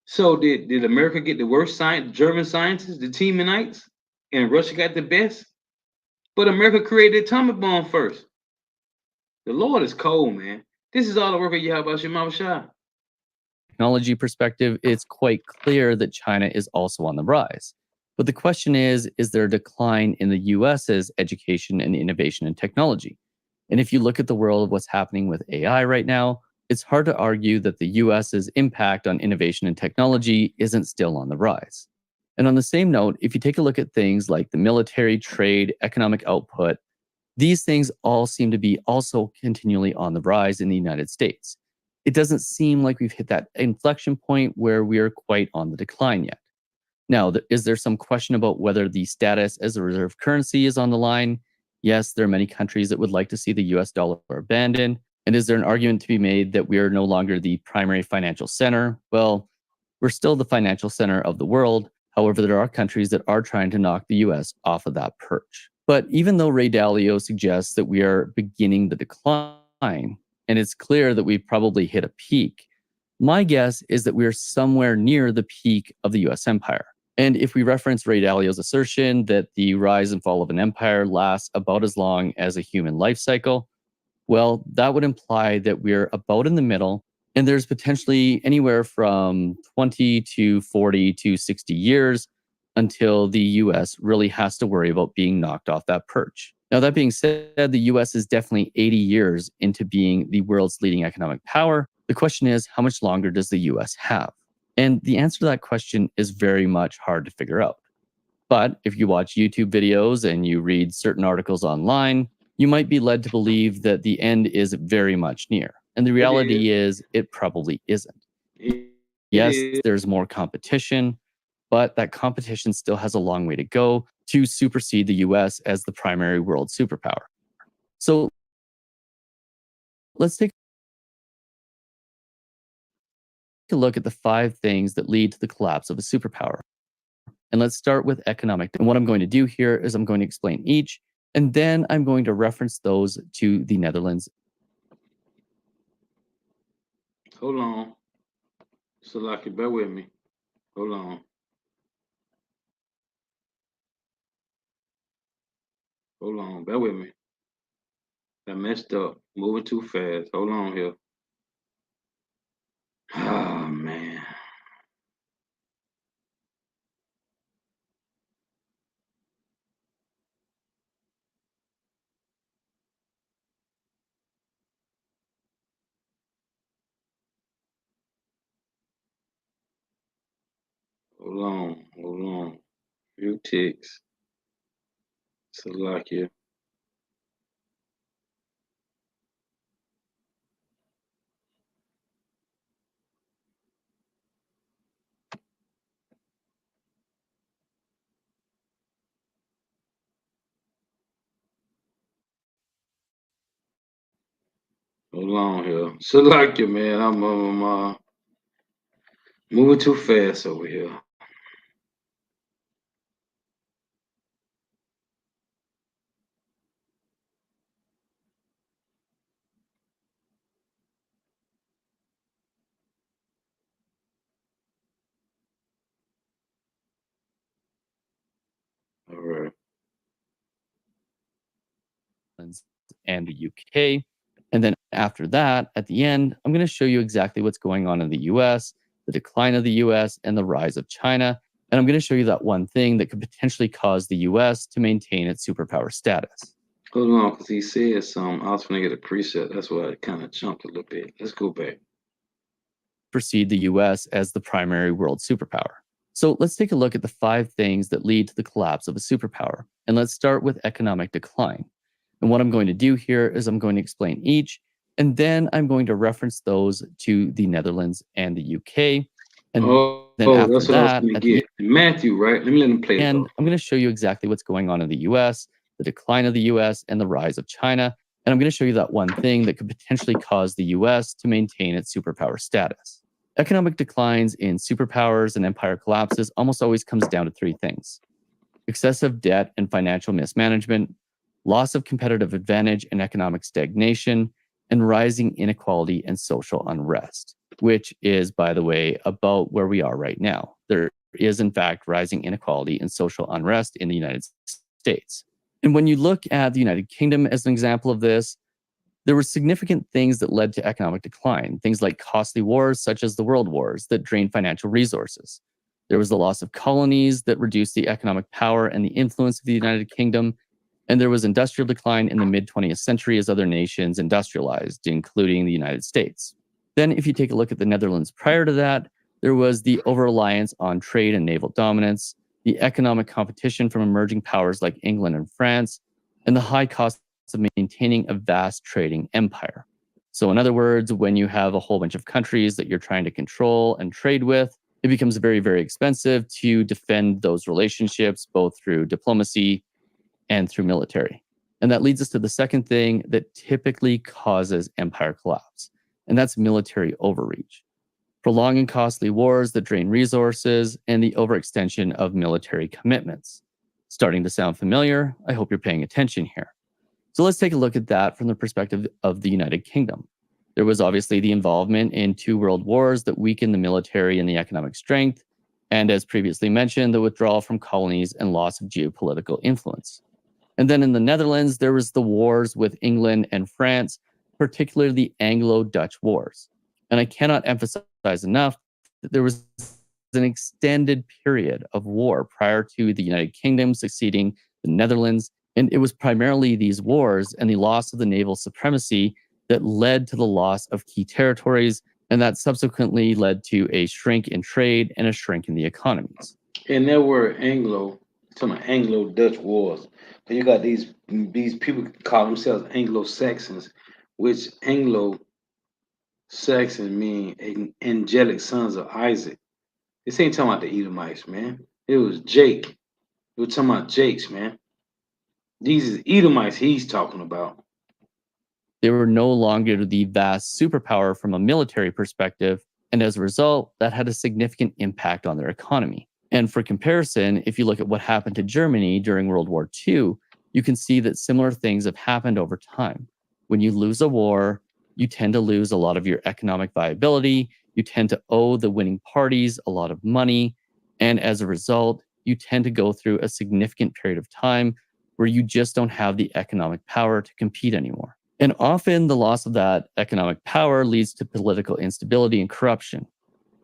So did America get the worst science, German scientists, the Teamanites, and Russia got the best? But America created the atomic bomb first. The Lord is cold, man. This is all the work of Yahweh Shema Shah. technology perspective, it's quite clear that China is also on the rise. But the question is there a decline in the US's education and innovation and technology? And if you look at the world of what's happening with AI right now, it's hard to argue that the US's impact on innovation and technology isn't still on the rise. And on the same note, if you take a look at things like the military, trade, economic output, these things all seem to be also continually on the rise in the United States. It doesn't seem like we've hit that inflection point where we are quite on the decline yet. Now, is there some question about whether the status as a reserve currency is on the line? Yes, there are many countries that would like to see the US dollar abandoned. And is there an argument to be made that we are no longer the primary financial center? Well, we're still the financial center of the world. However, there are countries that are trying to knock the US off of that perch. But even though Ray Dalio suggests that we are beginning the decline, and it's clear that we've probably hit a peak, my guess is that we are somewhere near the peak of the US empire. And if we reference Ray Dalio's assertion that the rise and fall of an empire lasts about as long as a human life cycle, well, that would imply that we're about in the middle, and there's potentially anywhere from 20 to 40 to 60 years until the US really has to worry about being knocked off that perch. Now, that being said, the US is definitely 80 years into being the world's leading economic power. The question is, how much longer does the US have? And the answer to that question is very much hard to figure out. But if you watch YouTube videos and you read certain articles online, you might be led to believe that the end is very much near. And the reality is it probably isn't. Yes, there's more competition, but that competition still has a long way to go to supersede the US as the primary world superpower. So let's take a look at the 5 things that lead to the collapse of a superpower. And let's start with economic. And what I'm going to do here is I'm going to explain each, and then I'm going to reference those to the Netherlands. Hold on. Salaki, bear with me. Hold on. Hold on. Bear with me. I messed up. Moving too fast. Hold on here. Oh, man. Hold on. Hold on. Few ticks. Salakia. Hold on here. Salakia, man. I'm moving too fast over here. and the UK. And then after that, at the end, I'm going to show you exactly what's going on in the US, the decline of the US, and the rise of China. And I'm going to show you that one thing that could potentially cause the US to maintain its superpower status. Hold on, because he said something. I was going to get a preset. That's why it kind of jumped a little bit. Let's go back. Precede the US as the primary world superpower. So let's take a look at the 5 things that lead to the collapse of a superpower. And let's start with economic decline. And what I'm going to do here is I'm going to explain each, and then I'm going to reference those to the Netherlands and the UK. And then after that's what that, I was going at to the get. Matthew, right? Let me let him play it. end, I'm going to show you exactly what's going on in the US, the decline of the US, and the rise of China. And I'm going to show you that one thing that could potentially cause the US to maintain its superpower status. Economic declines in superpowers and empire collapses almost always comes down to 3 things: excessive debt and financial mismanagement, loss of competitive advantage and economic stagnation, and rising inequality and social unrest, which is, by the way, about where we are right now. There is, in fact, rising inequality and social unrest in the United States. And when you look at the United Kingdom as an example of this, there were significant things that led to economic decline, things like costly wars such as the World Wars that drained financial resources. There was the loss of colonies that reduced the economic power and the influence of the United Kingdom. And there was industrial decline in the mid-20th century as other nations industrialized, including the United States. Then if you take a look at the Netherlands prior to that, there was the over-reliance on trade and naval dominance, the economic competition from emerging powers like England and France, and the high cost of maintaining a vast trading empire. So in other words, when you have a whole bunch of countries that you're trying to control and trade with, it becomes very, very expensive to defend those relationships, both through diplomacy and through military. And that leads us to the second thing that typically causes empire collapse, and that's military overreach. Prolonging costly wars that drain resources and the overextension of military commitments. Starting to sound familiar? I hope you're paying attention here. So let's take a look at that from the perspective of the United Kingdom. There was obviously the involvement in 2 world wars that weakened the military and the economic strength, and as previously mentioned, the withdrawal from colonies and loss of geopolitical influence. And then in the Netherlands, there was the wars with England and France, particularly the Anglo-Dutch Wars. And I cannot emphasize enough that there was an extended period of war prior to the United Kingdom succeeding the Netherlands. And it was primarily these wars and the loss of the naval supremacy that led to the loss of key territories, and that subsequently led to a shrink in trade and a shrink in the economies. And there were Anglo-Dutch wars. So you got these people call themselves Anglo-Saxons, which Anglo-Saxon mean angelic sons of Isaac. This ain't talking about the Edomites, man. It was Jake. We're talking about Jakes, man. These is Edomites he's talking about. They were no longer the vast superpower from a military perspective, and as a result, that had a significant impact on their economy. And for comparison, if you look at what happened to Germany during World War II, you can see that similar things have happened over time. When you lose a war, you tend to lose a lot of your economic viability, you tend to owe the winning parties a lot of money, and as a result, you tend to go through a significant period of time where you just don't have the economic power to compete anymore. And often the loss of that economic power leads to political instability and corruption.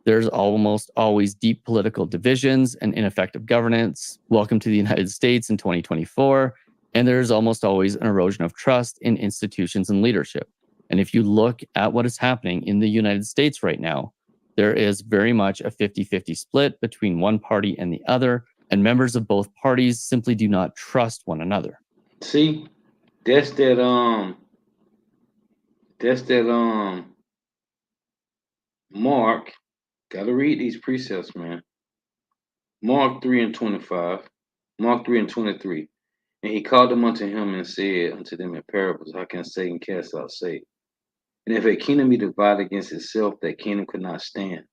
There's almost always deep political divisions and ineffective governance. Welcome to the United States in 2024. And there's almost always an erosion of trust in institutions and leadership. And if you look at what is happening in the United States right now, there is very much a 50-50 split between one party and the other, and members of both parties simply do not trust one another. See, that's that Mark. Gotta read these precepts, man. Mark 3:25, Mark 3:23. And he called them unto him and said unto them in parables, how can Satan cast out Satan? And if a kingdom be divided against itself, that kingdom could not stand.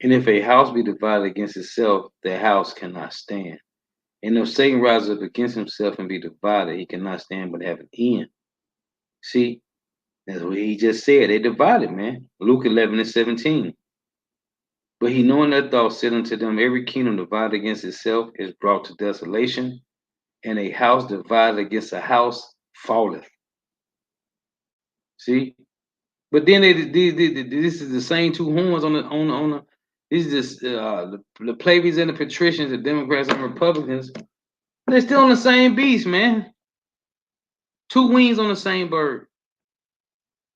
And if a house be divided against itself, that house cannot stand. And if Satan rise up against himself and be divided, he cannot stand but have an end. See, that's what he just said. They divided, man. Luke 11:17. But he, knowing their thoughts, said unto them, every kingdom divided against itself is brought to desolation, and a house divided against a house falleth. See? But then this is the same two horns on the this is just the plebeians and the patricians, the Democrats and Republicans. They're still on the same beast, man. Two wings on the same bird.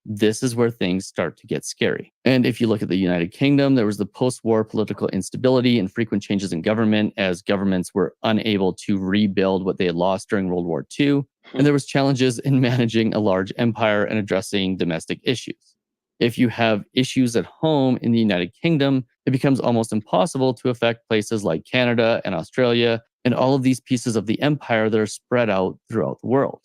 This is where things start to get scary. And if you look at the United Kingdom, there was the post-war political instability and frequent changes in government as governments were unable to rebuild what they had lost during World War II. And there was challenges in managing a large empire and addressing domestic issues. If you have issues at home in the United Kingdom, it becomes almost impossible to affect places like Canada and Australia and all of these pieces of the empire that are spread out throughout the world.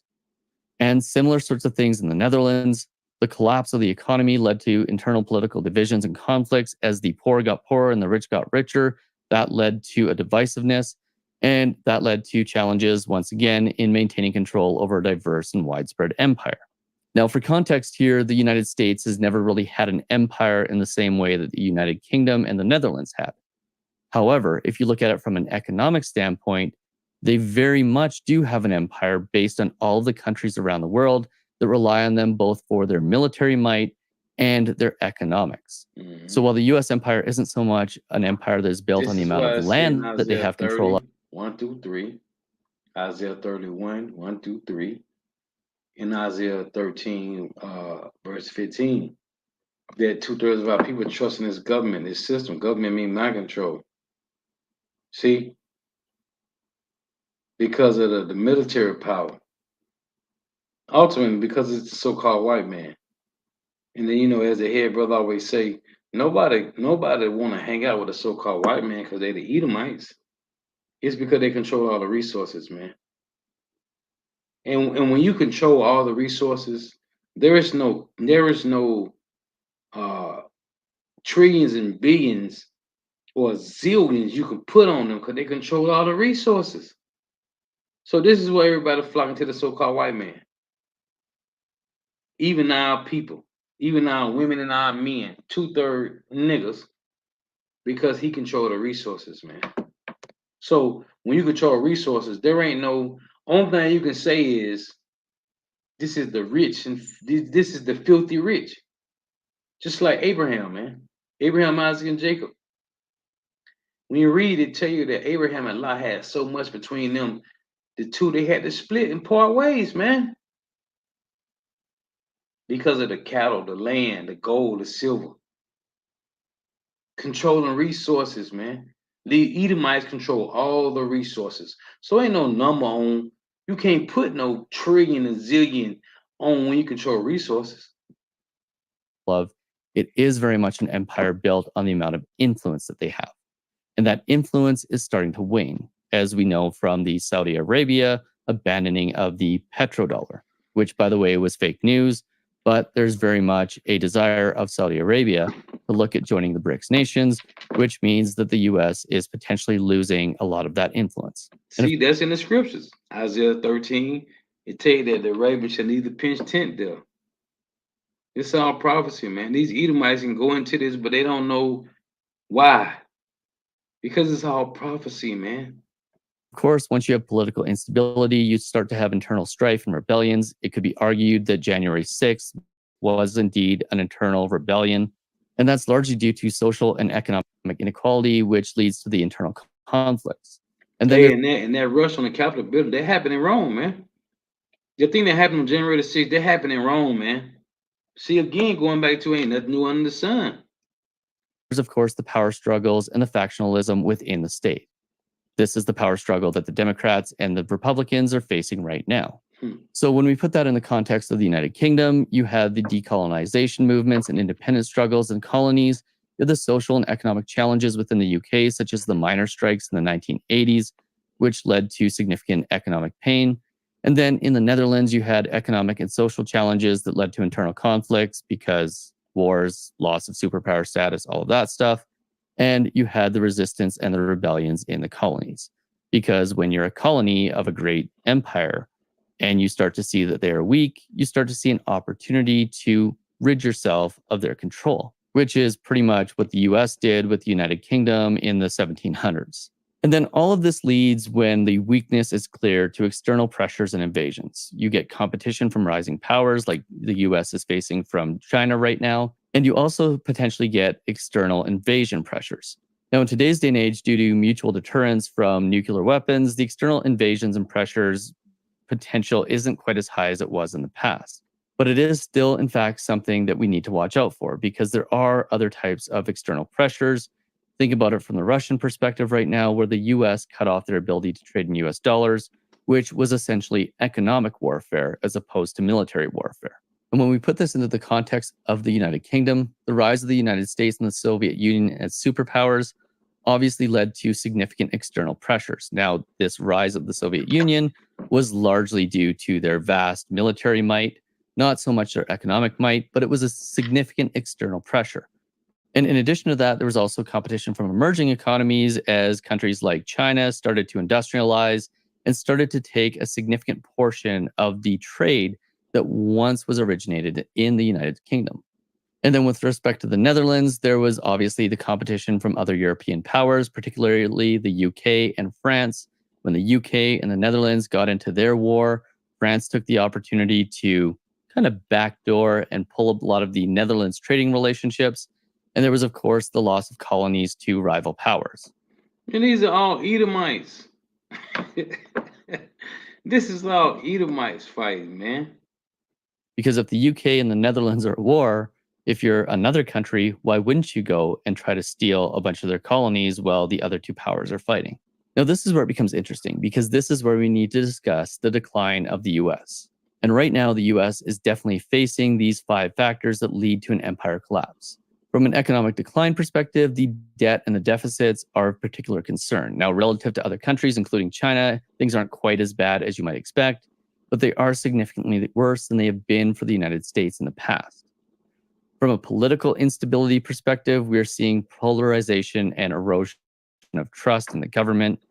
And similar sorts of things in the Netherlands. The collapse of the economy led to internal political divisions and conflicts as the poor got poorer and the rich got richer. That led to a divisiveness, and that led to challenges, once again, in maintaining control over a diverse and widespread empire. Now, for context here, the United States has never really had an empire in the same way that the United Kingdom and the Netherlands had. However, if you look at it from an economic standpoint, they very much do have an empire based on all of the countries around the world that rely on them both for their military might and their economics. Mm-hmm. So while the US empire isn't so much an empire that is built on the amount of land that they have control of. 1 through 3, Isaiah 31, 1 through 3, in Isaiah 13, verse 15, that 2/3 of our people trust in this government, this system. Government means mind control. See? Because of the military power. Ultimately, because it's the so-called white man. And then, as the head brother always say, nobody want to hang out with a so-called white man because they're the Edomites. It's because they control all the resources, man. And when you control all the resources, there is no trillions and billions or zillions you can put on them because they control all the resources. So this is where everybody flocking to the so-called white man. Even our people, even our women and our men, 2/3 niggas, because he control the resources, man. So when you control resources, there ain't no, only thing you can say is, this is the rich and this is the filthy rich. Just like Abraham, man. Abraham, Isaac, and Jacob. When you read it, tell you that Abraham and Lot had so much between them, the two, they had to split and part ways, man. Because of the cattle, the land, the gold, the silver. Controlling resources, man. The Edomites control all the resources. So ain't no number on, you can't put no trillion and zillion on when you control resources. Love, it is very much an empire built on the amount of influence that they have. And that influence is starting to wane, as we know from the Saudi Arabia abandoning of the petrodollar, which, by the way, was fake news. But there's very much a desire of Saudi Arabia to look at joining the BRICS nations, which means that the U.S. is potentially losing a lot of that influence. See, that's in the scriptures. Isaiah 13, it tell you that the raven shall neither pinch tent there. It's all prophecy, man. These Edomites can go into this, but they don't know why. Because it's all prophecy, man. Of course, once you have political instability, you start to have internal strife and rebellions. It could be argued that January 6th was indeed an internal rebellion, and that's largely due to social and economic inequality, which leads to the internal conflicts. And then that rush on the Capitol building, that happened in Rome, man. The thing that happened on January 6th, that happened in Rome, man. See, again, going back to ain't nothing new under the sun. There's, of course, the power struggles and the factionalism within the state. This is the power struggle that the Democrats and the Republicans are facing right now. So when we put that in the context of the United Kingdom, you had the decolonization movements and independence struggles in colonies. You had the social and economic challenges within the UK, such as the miners' strikes in the 1980s, which led to significant economic pain. And then in the Netherlands, you had economic and social challenges that led to internal conflicts because wars, loss of superpower status, all of that stuff. And you had the resistance and the rebellions in the colonies. Because when you're a colony of a great empire and you start to see that they are weak, you start to see an opportunity to rid yourself of their control, which is pretty much what the US did with the United Kingdom in the 1700s. And then all of this leads, when the weakness is clear, to external pressures and invasions. You get competition from rising powers like the US is facing from China right now. And you also potentially get external invasion pressures. Now, in today's day and age, due to mutual deterrence from nuclear weapons, the external invasions and pressures potential isn't quite as high as it was in the past. But it is still, in fact, something that we need to watch out for, because there are other types of external pressures. Think about it from the Russian perspective right now, where the US cut off their ability to trade in US dollars, which was essentially economic warfare as opposed to military warfare. And when we put this into the context of the United Kingdom, the rise of the United States and the Soviet Union as superpowers obviously led to significant external pressures. Now, this rise of the Soviet Union was largely due to their vast military might, not so much their economic might, but it was a significant external pressure. And in addition to that, there was also competition from emerging economies as countries like China started to industrialize and started to take a significant portion of the trade that once was originated in the United Kingdom. And then with respect to the Netherlands, there was obviously the competition from other European powers, particularly the UK and France. When the UK and the Netherlands got into their war, France took the opportunity to kind of backdoor and pull up a lot of the Netherlands trading relationships. And there was, of course, the loss of colonies to rival powers. And these are all Edomites. This is all Edomites fighting, man. Because if the UK and the Netherlands are at war, if you're another country, why wouldn't you go and try to steal a bunch of their colonies while the other two powers are fighting? Now, this is where it becomes interesting, because this is where we need to discuss the decline of the US. And right now, the US is definitely facing these 5 factors that lead to an empire collapse. From an economic decline perspective, the debt and the deficits are of particular concern. Now, relative to other countries, including China, things aren't quite as bad as you might expect, but they are significantly worse than they have been for the United States in the past. From a political instability perspective, we're seeing polarization and erosion of trust in the government.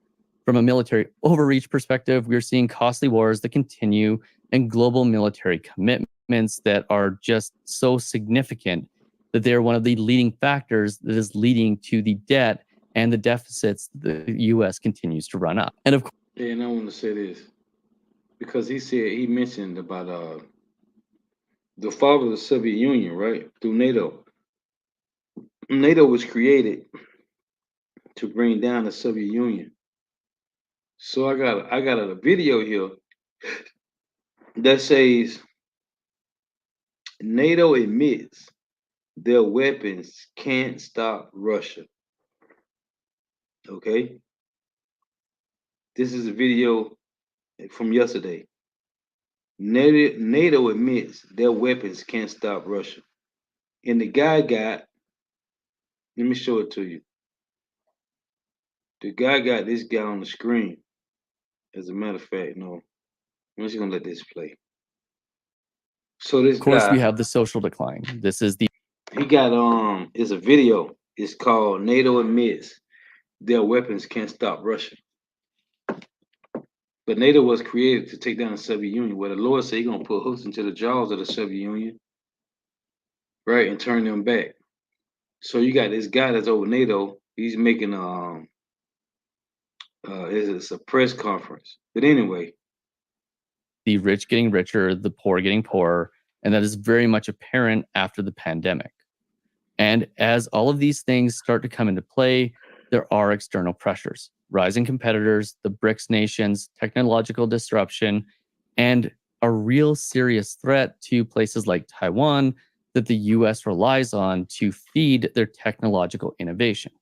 From a military overreach perspective, we're seeing costly wars that continue and global military commitments that are just so significant that they're one of the leading factors that is leading to the debt and the deficits the U.S. continues to run up. And of course, Yeah, and I want to say this because he mentioned about the fall of the Soviet Union, right? Through NATO. NATO was created to bring down the Soviet Union. So I got a video here that says NATO admits their weapons can't stop Russia. Okay? This is a video from yesterday. NATO admits their weapons can't stop Russia. And the guy got, let me show it to you. The guy got this guy on the screen. As a matter of fact, no. I'm just gonna let this play. So this of course, guy, we have the social decline. This is the he got it's a video. It's called NATO admits their weapons can't stop Russia. But NATO was created to take down the Soviet Union, where the Lord said he's gonna put hooks into the jaws of the Soviet Union, right, and turn them back. So you got this guy that's over NATO. He's making it's a press conference. But anyway, the rich getting richer, the poor getting poorer, and that is very much apparent after the pandemic. And as all of these things start to come into play, there are external pressures, rising competitors, the BRICS nations, technological disruption, and a real serious threat to places like Taiwan that the US relies on to feed their technological innovation,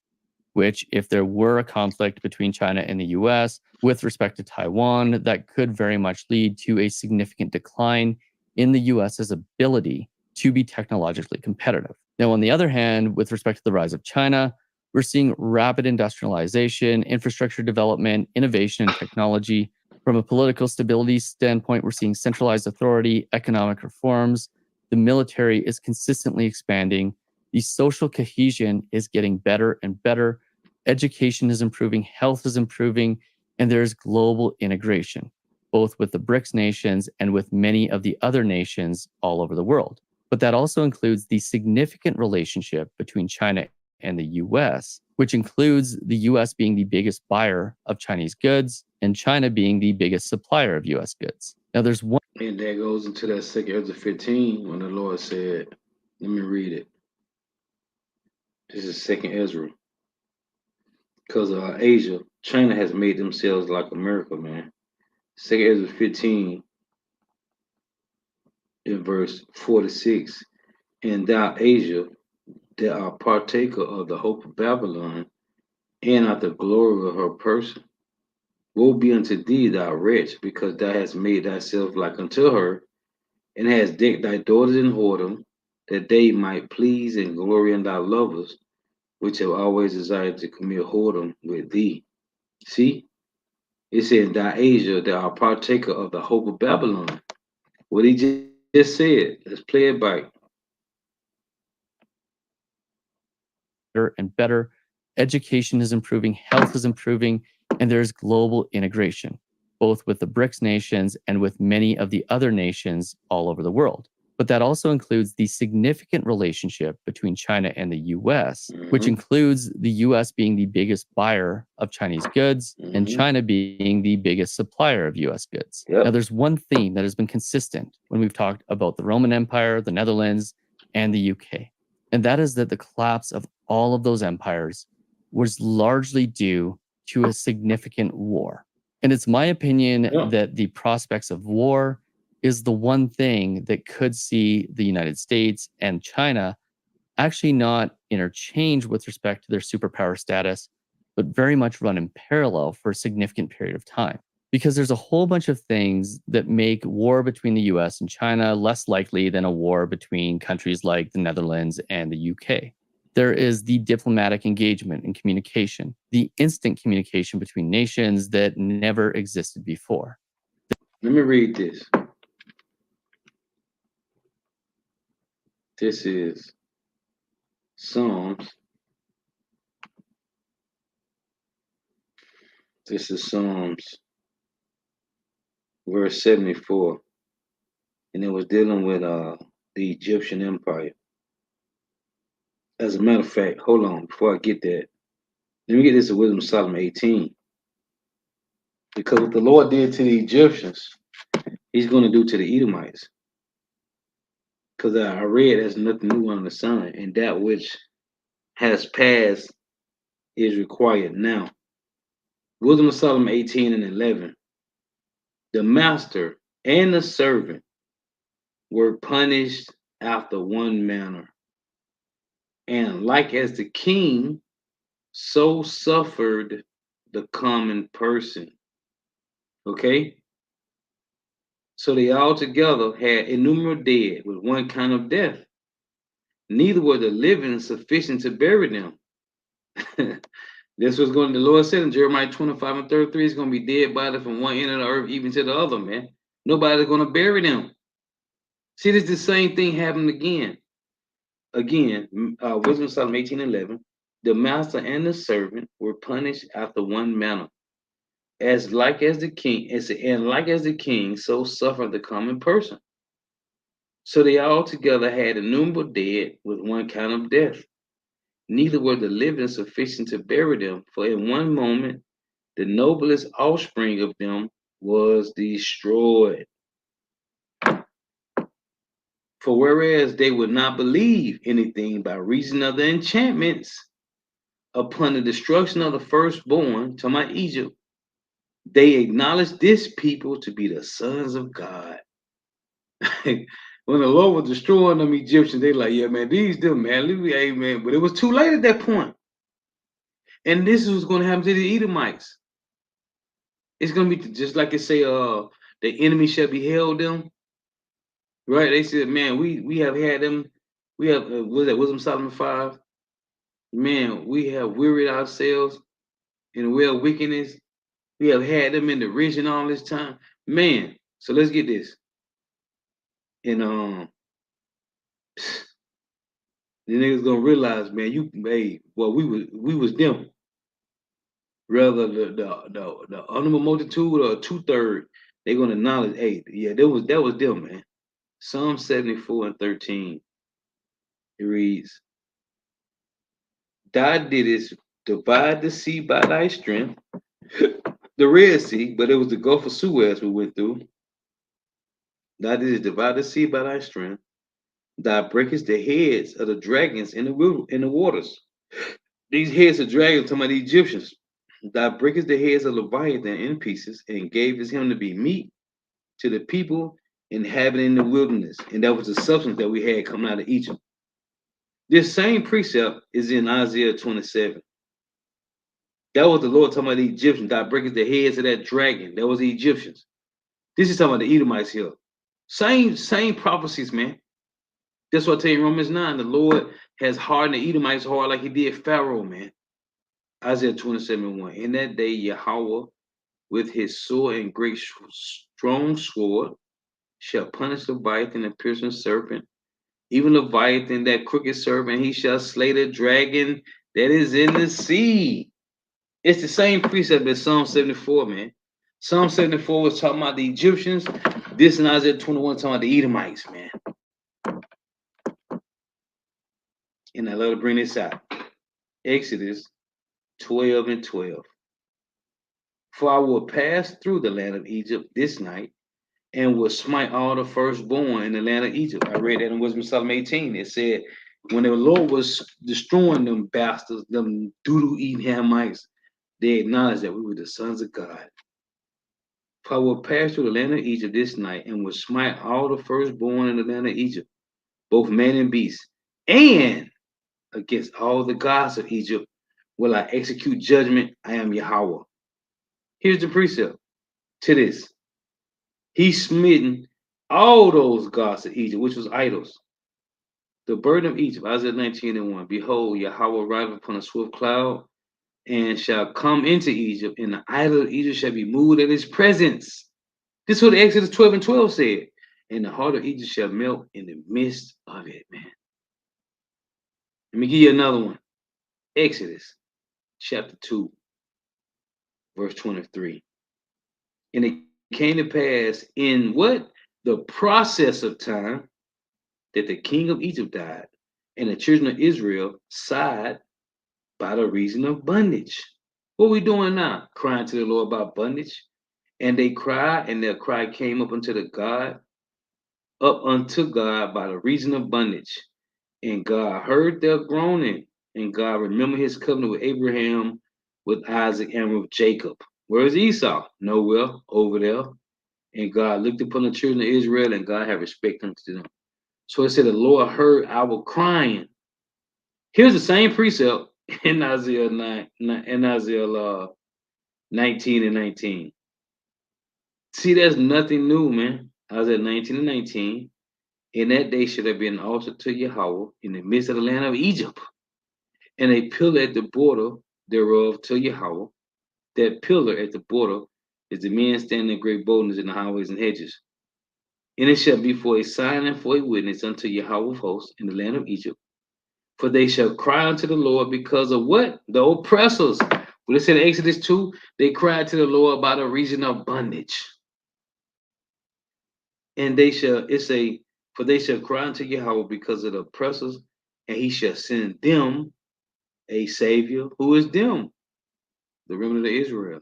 which, if there were a conflict between China and the US with respect to Taiwan, that could very much lead to a significant decline in the US's ability to be technologically competitive. Now, on the other hand, with respect to the rise of China, we're seeing rapid industrialization, infrastructure development, innovation, and technology. From a political stability standpoint, we're seeing centralized authority, economic reforms. The military is consistently expanding. The social cohesion is getting better and better. Education is improving, health is improving, and there's global integration, both with the BRICS nations and with many of the other nations all over the world. But that also includes the significant relationship between China and the US which includes the US being the biggest buyer of Chinese goods and China being the biggest supplier of US goods. Now, there's one. And that goes into that second Ezra 15 when the Lord said, let me read it. This is second Ezra. Because Asia, China has made themselves like America, man. Second Ezra 15 in verse 46. And thou, Asia, that are partaker of the hope of Babylon and of the glory of her person. Woe be unto thee, thou wretch, because thou hast made thyself like unto her, and hast decked thy daughters in whoredom, that they might please and glory in thy lovers, which have always desired to commit whoredom with thee. See, it said, thou Asia, thou art partaker of the hope of Babylon. What he just said, let's play it back. And better. Education is improving, health is improving, and there's global integration, both with the BRICS nations and with many of the other nations all over the world. But that also includes the significant relationship between China and the US, which includes the US being the biggest buyer of Chinese goods and China being the biggest supplier of US goods. Now, there's one theme that has been consistent when we've talked about the Roman Empire, the Netherlands, and the UK. And that is that the collapse of all of those empires was largely due to a significant war. And it's my opinion that the prospects of war is the one thing that could see the United States and China actually not interchange with respect to their superpower status, but very much run in parallel for a significant period of time. Because there's a whole bunch of things that make war between the US and China less likely than a war between countries like the Netherlands and the UK. There is the diplomatic engagement and communication, the instant communication between nations that never existed before. Let me read this. This is Psalms. This is Psalms, verse 74. And it was dealing with the Egyptian Empire. As a matter of fact, hold on, before I get that, let me get this to Wisdom of Solomon 18. Because what the Lord did to the Egyptians, he's going to do to the Edomites. Because I read there's nothing new under the sun, and that which has passed is required now. Wisdom of Solomon 18 and 11. The master and the servant were punished after one manner. And like as the king, so suffered the common person. Okay? So they all together had innumerable dead with one kind of death. Neither were the living sufficient to bury them. This was going to, the Lord said in Jeremiah 25 and 33, it's going to be dead body from one end of the earth even to the other, man. Nobody's going to bury them. See, this is the same thing happened again. Again, Wisdom of Solomon 18 and 11. The master and the servant were punished after one manner. As like as the king, and like as the king, so suffered the common person. So they all together had innumerable dead with one kind of death. Neither were the living sufficient to bury them, for in one moment the noblest offspring of them was destroyed. For whereas they would not believe anything by reason of the enchantments upon the destruction of the firstborn, to my Egypt, they acknowledged this people to be the sons of God. When the Lord was destroying them Egyptians, they like, yeah, man, these them, man, hey, man. But it was too late at that point. And this is what's going to happen to the Edomites. It's going to be just like it say, the enemy shall be held them. Right? They said, man, we have had them. We have, was that Wisdom Solomon 5? Man, we have wearied ourselves in the way of wickedness. We have had them in the region all this time. Man, so let's get this. And the niggas gonna realize, man, we was them. Rather the honorable multitude or 2/3, they gonna acknowledge, hey, yeah, that was them, man. Psalm 74 and 13. It reads, Thou didst divide the sea by thy strength, the Red Sea, but it was the Gulf of Suez we went through. Thou didst divide the sea by thy strength. Thou breakest the heads of the dragons in the waters. These heads of dragons, talking about the Egyptians. Thou breakest the heads of Leviathan in pieces, and gavest him to be meat to the people inhabiting the wilderness. And that was the substance that we had coming out of Egypt. This same precept is in Isaiah 27. That was the Lord talking about the Egyptians. Thou breakest the heads of that dragon. That was the Egyptians. This is talking about the Edomites here. Same prophecies, man. That's what I tell you in Romans 9. The Lord has hardened the Edomites hard like he did Pharaoh, man. Isaiah 27:1. In that day, Yahweh, with his sword and great strong sword, shall punish Leviathan, the piercing serpent, even Leviathan, that crooked serpent. He shall slay the dragon that is in the sea. It's the same precept as Psalm 74, man. Psalm 74 was talking about the Egyptians. This in Isaiah 21 talking about the Edomites, man. And I love to bring this out. Exodus 12:12. For I will pass through the land of Egypt this night, and will smite all the firstborn in the land of Egypt. I read that in Wisdom of Solomon 18. It said, when the Lord was destroying them bastards, them doodle eating Hamites, they acknowledged that we were the sons of God. For I will pass through the land of Egypt this night, and will smite all the firstborn in the land of Egypt, both man and beast, and against all the gods of Egypt will I execute judgment. I am Yahweh. Here's the precept to this. He smitten all those gods of Egypt, which was idols. The burden of Egypt, Isaiah 19:1. Behold, Yahweh rideth upon a swift cloud, and shall come into Egypt, and the idol of Egypt shall be moved at his presence. This is what Exodus 12:12 said. And the heart of Egypt shall melt in the midst of it, man. Let me give you another one. Exodus chapter 2, verse 23. And it came to pass in what? The process of time that the king of Egypt died, and the children of Israel sighed by the reason of bondage. What are we doing now? Crying to the Lord about bondage. And they cried, and their cry came up unto God by the reason of bondage. And God heard their groaning, and God remembered his covenant with Abraham, with Isaac, and with Jacob. Where's Esau? Nowhere, over there. And God looked upon the children of Israel, and God had respect unto them. So it said the Lord heard our crying. Here's the same precept in Isaiah 19:19. See, there's nothing new, man. Isaiah 19:19. In that day should there be an altar to Yahweh in the midst of the land of Egypt, and a pillar at the border thereof to Yahweh. That pillar at the border is the men standing in great boldness in the highways and hedges. And it shall be for a sign and for a witness unto Yahweh of hosts in the land of Egypt. For they shall cry unto the Lord because of what? The oppressors. When it said in Exodus 2, they cried to the Lord by the reason of bondage. And for they shall cry unto Yahweh because of the oppressors, and he shall send them a savior. Who is them? The remnant of Israel.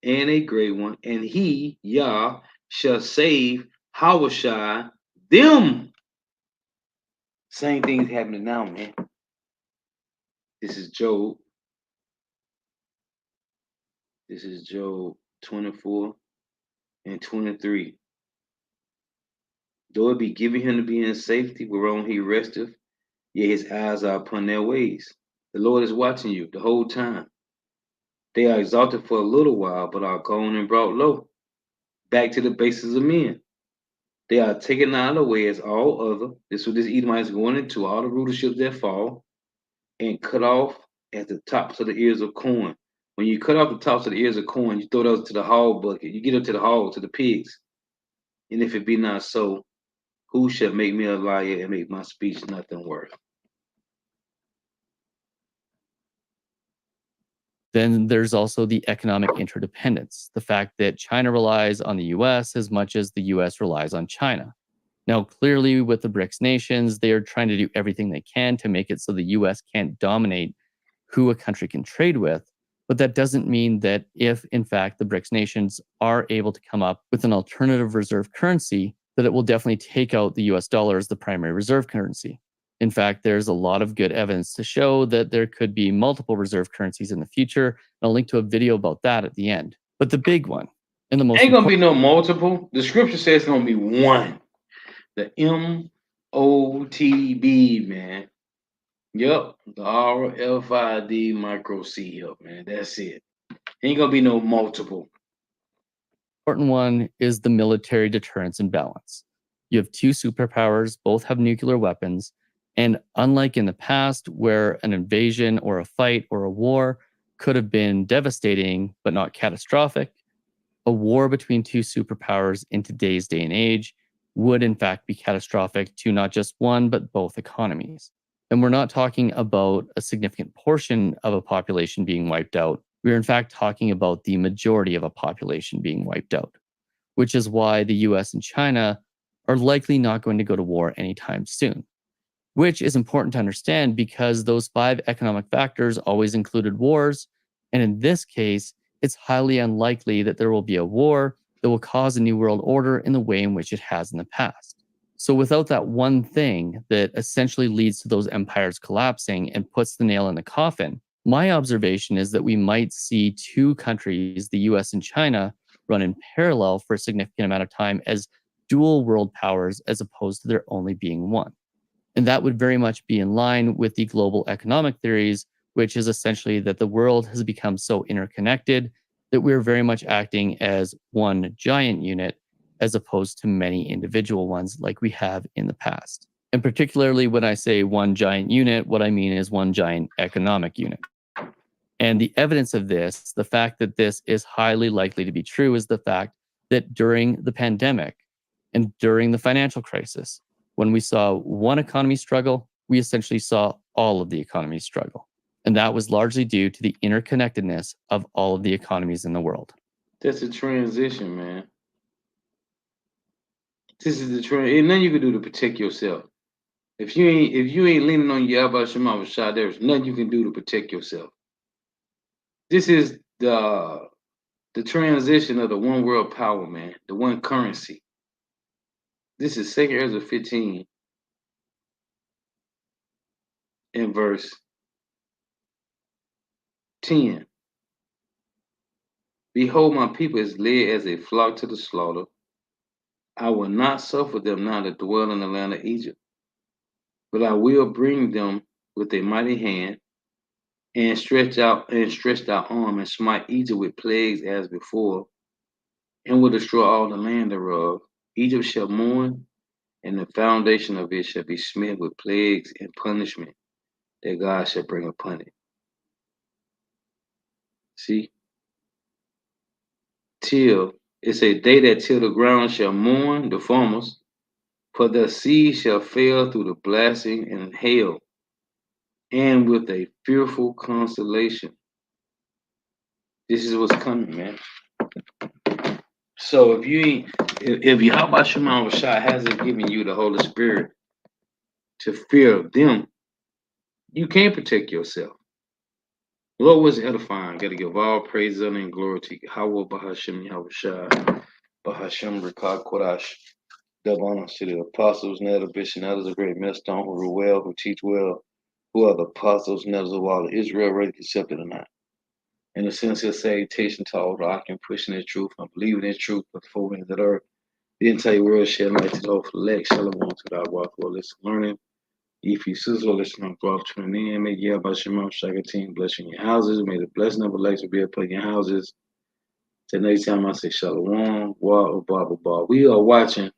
And a great one. And he, Yah, shall save Hawashai them. Same thing's happening now, man. This is Job. This is Job 24:23. Though it be given him to be in safety, whereon he resteth, yet his eyes are upon their ways. The Lord is watching you the whole time. They are exalted for a little while, but are gone and brought low, back to the bases of men. They are taken out of the way as all other. This is what this Edomite is going into, all the rulerships that fall, and cut off at the tops of the ears of corn. When you cut off the tops of the ears of corn, you throw those to the hog bucket. You get them to the hog, to the pigs. And if it be not so, who shall make me a liar and make my speech nothing worth? Then there's also the economic interdependence, the fact that China relies on the US as much as the US relies on China. Now, clearly, with the BRICS nations, they are trying to do everything they can to make it so the US can't dominate who a country can trade with. But that doesn't mean that if, in fact, the BRICS nations are able to come up with an alternative reserve currency, that it will definitely take out the US dollar as the primary reserve currency. In fact, there's a lot of good evidence to show that there could be multiple reserve currencies in the future. And I'll link to a video about that at the end. But the big one, and the most Ain't gonna be no multiple. The scripture says it's gonna be one. The MOTB, man. Yep, the RFID micro C up, man. That's it. Ain't gonna be no multiple. important one is the military deterrence and balance. You have two superpowers, both have nuclear weapons, and unlike in the past, where an invasion or a fight or a war could have been devastating but not catastrophic, a war between two superpowers in today's day and age would in fact be catastrophic to not just one but both economies. And we're not talking about a significant portion of a population being wiped out. We're in fact talking about the majority of a population being wiped out, which is why the US and China are likely not going to go to war anytime soon, which is important to understand because those 5 economic factors always included wars. And in this case, it's highly unlikely that there will be a war that will cause a new world order in the way in which it has in the past. So without that one thing that essentially leads to those empires collapsing and puts the nail in the coffin, my observation is that we might see 2 countries, the US and China, run in parallel for a significant amount of time as dual world powers as opposed to there only being one. And that would very much be in line with the global economic theories, which is essentially that the world has become so interconnected that we're very much acting as one giant unit as opposed to many individual ones like we have in the past. And particularly when I say one giant unit, what I mean is one giant economic unit. And the evidence of this, the fact that this is highly likely to be true, is the fact that during the pandemic and during the financial crisis, when we saw one economy struggle, we essentially saw all of the economies struggle. And that was largely due to the interconnectedness of all of the economies in the world. That's a transition, man. This is the trend. And then you can do to protect yourself. If you ain't leaning on Yahweh Shema Shah, there's nothing you can do to protect yourself. This is the transition of the one world power, man, the one currency. This is 2 Ezra 15 in verse 10. Behold, my people is led as a flock to the slaughter. I will not suffer them now to dwell in the land of Egypt, but I will bring them with a mighty hand and stretched out arm and smite Egypt with plagues as before, and will destroy all the land thereof. Egypt shall mourn, and the foundation of it shall be smitten with plagues and punishment that God shall bring upon it. See? Till it's a day that till the ground shall mourn the farmers, for the seed shall fail through the blasting and hail, and with a fearful constellation. This is what's coming, man. So if Yahweh Shema Rashai hasn't given you the Holy Spirit to fear them, you can't protect yourself. Lord was edifying. Got to give all praise, honor, and glory to Yahweh Bahashem Yahushai, Bahashem Rikad Kodash. Double honor to the apostles, and elder bishops, and others of great millstone who rule well, who teach well, who are the apostles and elders of all of Israel, ready to accept it or not. In a sincere salutation to all the can pushing the truth and believing in truth but the four winds of the earth. The entire world shall light to the whole elect, shalom to the walk for listen learning. If you sizzle, listen on growth tuning in, may Yahweh Shema Shaka team bless your houses. May the blessing of Alexa be upon your houses. Till next time I say shalom, wa ba. We are watching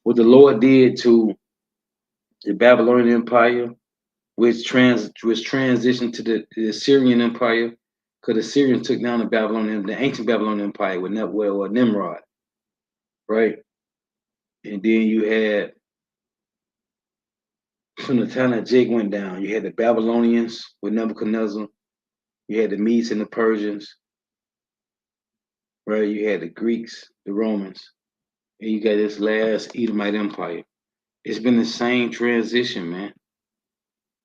what the Lord did to the Babylonian Empire, which transitioned to the Assyrian Empire, because the Syrians took down the ancient Babylonian Empire with Nimrod, right? And then you had, from the time that Jake went down, you had the Babylonians with Nebuchadnezzar, you had the Medes and the Persians, right? You had the Greeks, the Romans, and you got this last Edomite Empire. It's been the same transition, man.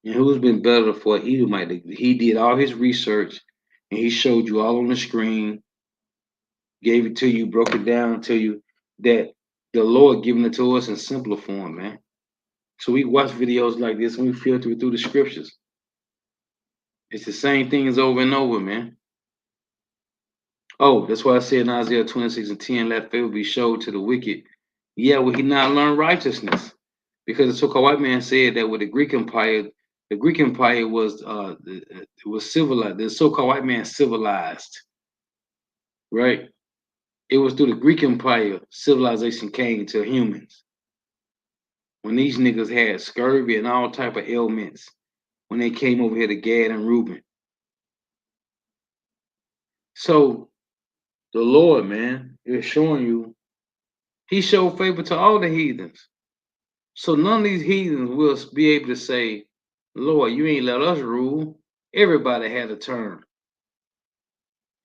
And who's been better for Edomite? He did all his research and he showed you all on the screen, gave it to you, broke it down to you that the Lord giving it to us in simpler form, man. So we watch videos like this and we filter it through the scriptures. It's the same things over and over, man. Oh, that's why I said in Isaiah 26 and 10, let favor be showed to the wicked. Yeah, will he not learn righteousness? Because the so-called white man said that with the Greek Empire was civilized. The so-called white man civilized, right? It was through the Greek Empire civilization came to humans. When these niggas had scurvy and all type of ailments, when they came over here to Gad and Reuben. So the Lord, man, is showing you, he showed favor to all the heathens. So none of these heathens will be able to say, Lord, you ain't let us rule. Everybody had a turn.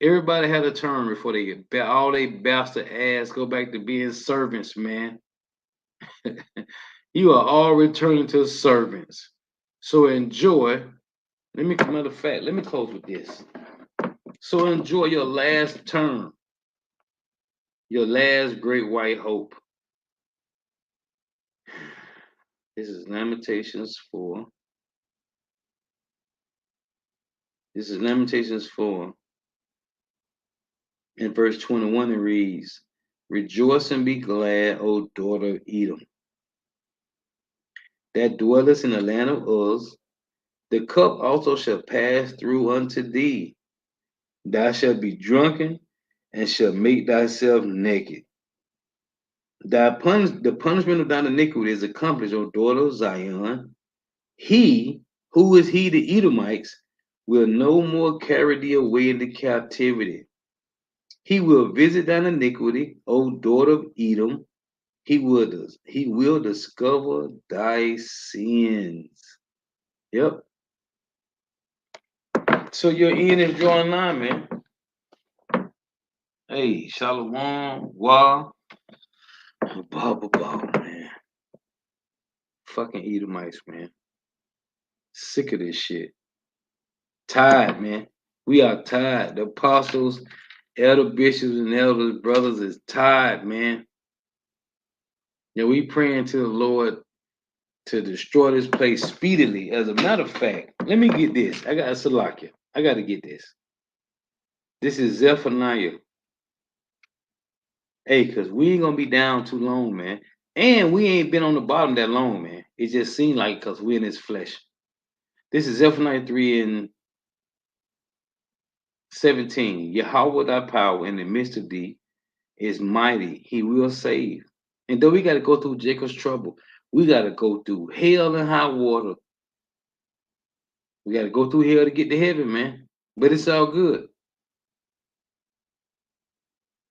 Everybody had a turn before they get all they bastard ass go back to being servants, man. You are all returning to servants. So enjoy. Matter of fact, let me close with this. So enjoy your last term, your last great white hope. This is Lamentations 4. This is Lamentations 4. In verse 21, it reads, Rejoice and be glad, O daughter of Edom, that dwellest in the land of Uz. The cup also shall pass through unto thee. Thou shalt be drunken and shalt make thyself naked. The punishment of thine iniquity is accomplished, O daughter of Zion. He, who is he, the Edomites, will no more carry thee away into captivity. He will visit thine iniquity, O daughter of Edom. He will discover thy sins. Yep. So your end is drawing nigh, man. Hey, Shalom, Wah, man. Fucking Edomites, man. Sick of this shit. Tired, man. We are tired. The apostles, elder bishops, and elders, brothers is tired, man. Yeah, we praying to the Lord to destroy this place speedily. As a matter of fact, let me get this. I got Salakia. I got to get this. This is Zephaniah. Hey, because we ain't going to be down too long, man. And we ain't been on the bottom that long, man. It just seemed like because we're in this flesh. This is Zephaniah 3 and 17. Yahweh thy power in the midst of thee is mighty. He will save. And though we got to go through Jacob's trouble, we got to go through hell and high water. We got to go through hell to get to heaven, man. But it's all good.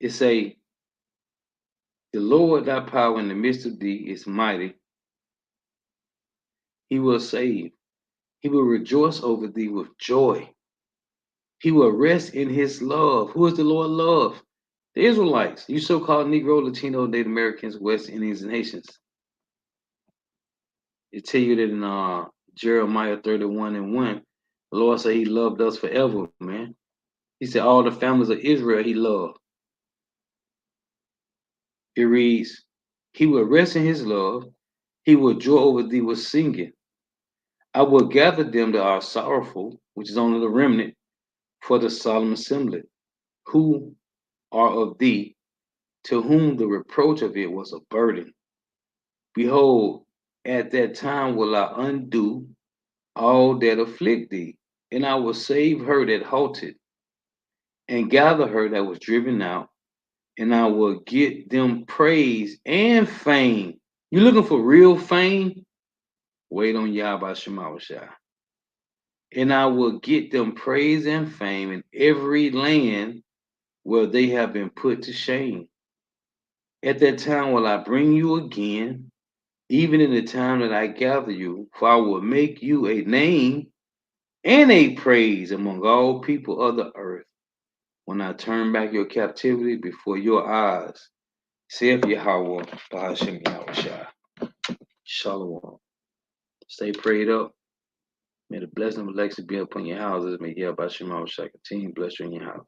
It say, the Lord thy power in the midst of thee is mighty. He will save. He will rejoice over thee with joy. He will rest in his love. Who is the Lord love? The Israelites, you so-called Negro, Latino, Native Americans, West Indians, and Haitians. It tell you that in Jeremiah 31 and 1, the Lord said he loved us forever, man. He said all the families of Israel he loved. It reads, he will rest in his love. He will joy over thee with singing. I will gather them that are sorrowful, which is only the remnant, for the solemn assembly, who are of thee, to whom the reproach of it was a burden. Behold, at that time will I undo all that afflict thee, and I will save her that halted, and gather her that was driven out, and I will get them praise and fame. You looking for real fame? Wait on Yahweh Shemawashah. And I will get them praise and fame in every land where they have been put to shame. At that time will I bring you again, even in the time that I gather you, for I will make you a name and a praise among all people of the earth, when I turn back your captivity before your eyes, saith Yahweh, Bahashem Yahushua. Shalom. Stay prayed up. May the blessing of Alexis be upon your houses. May Yahweh Shema Shaka team bless you in your house.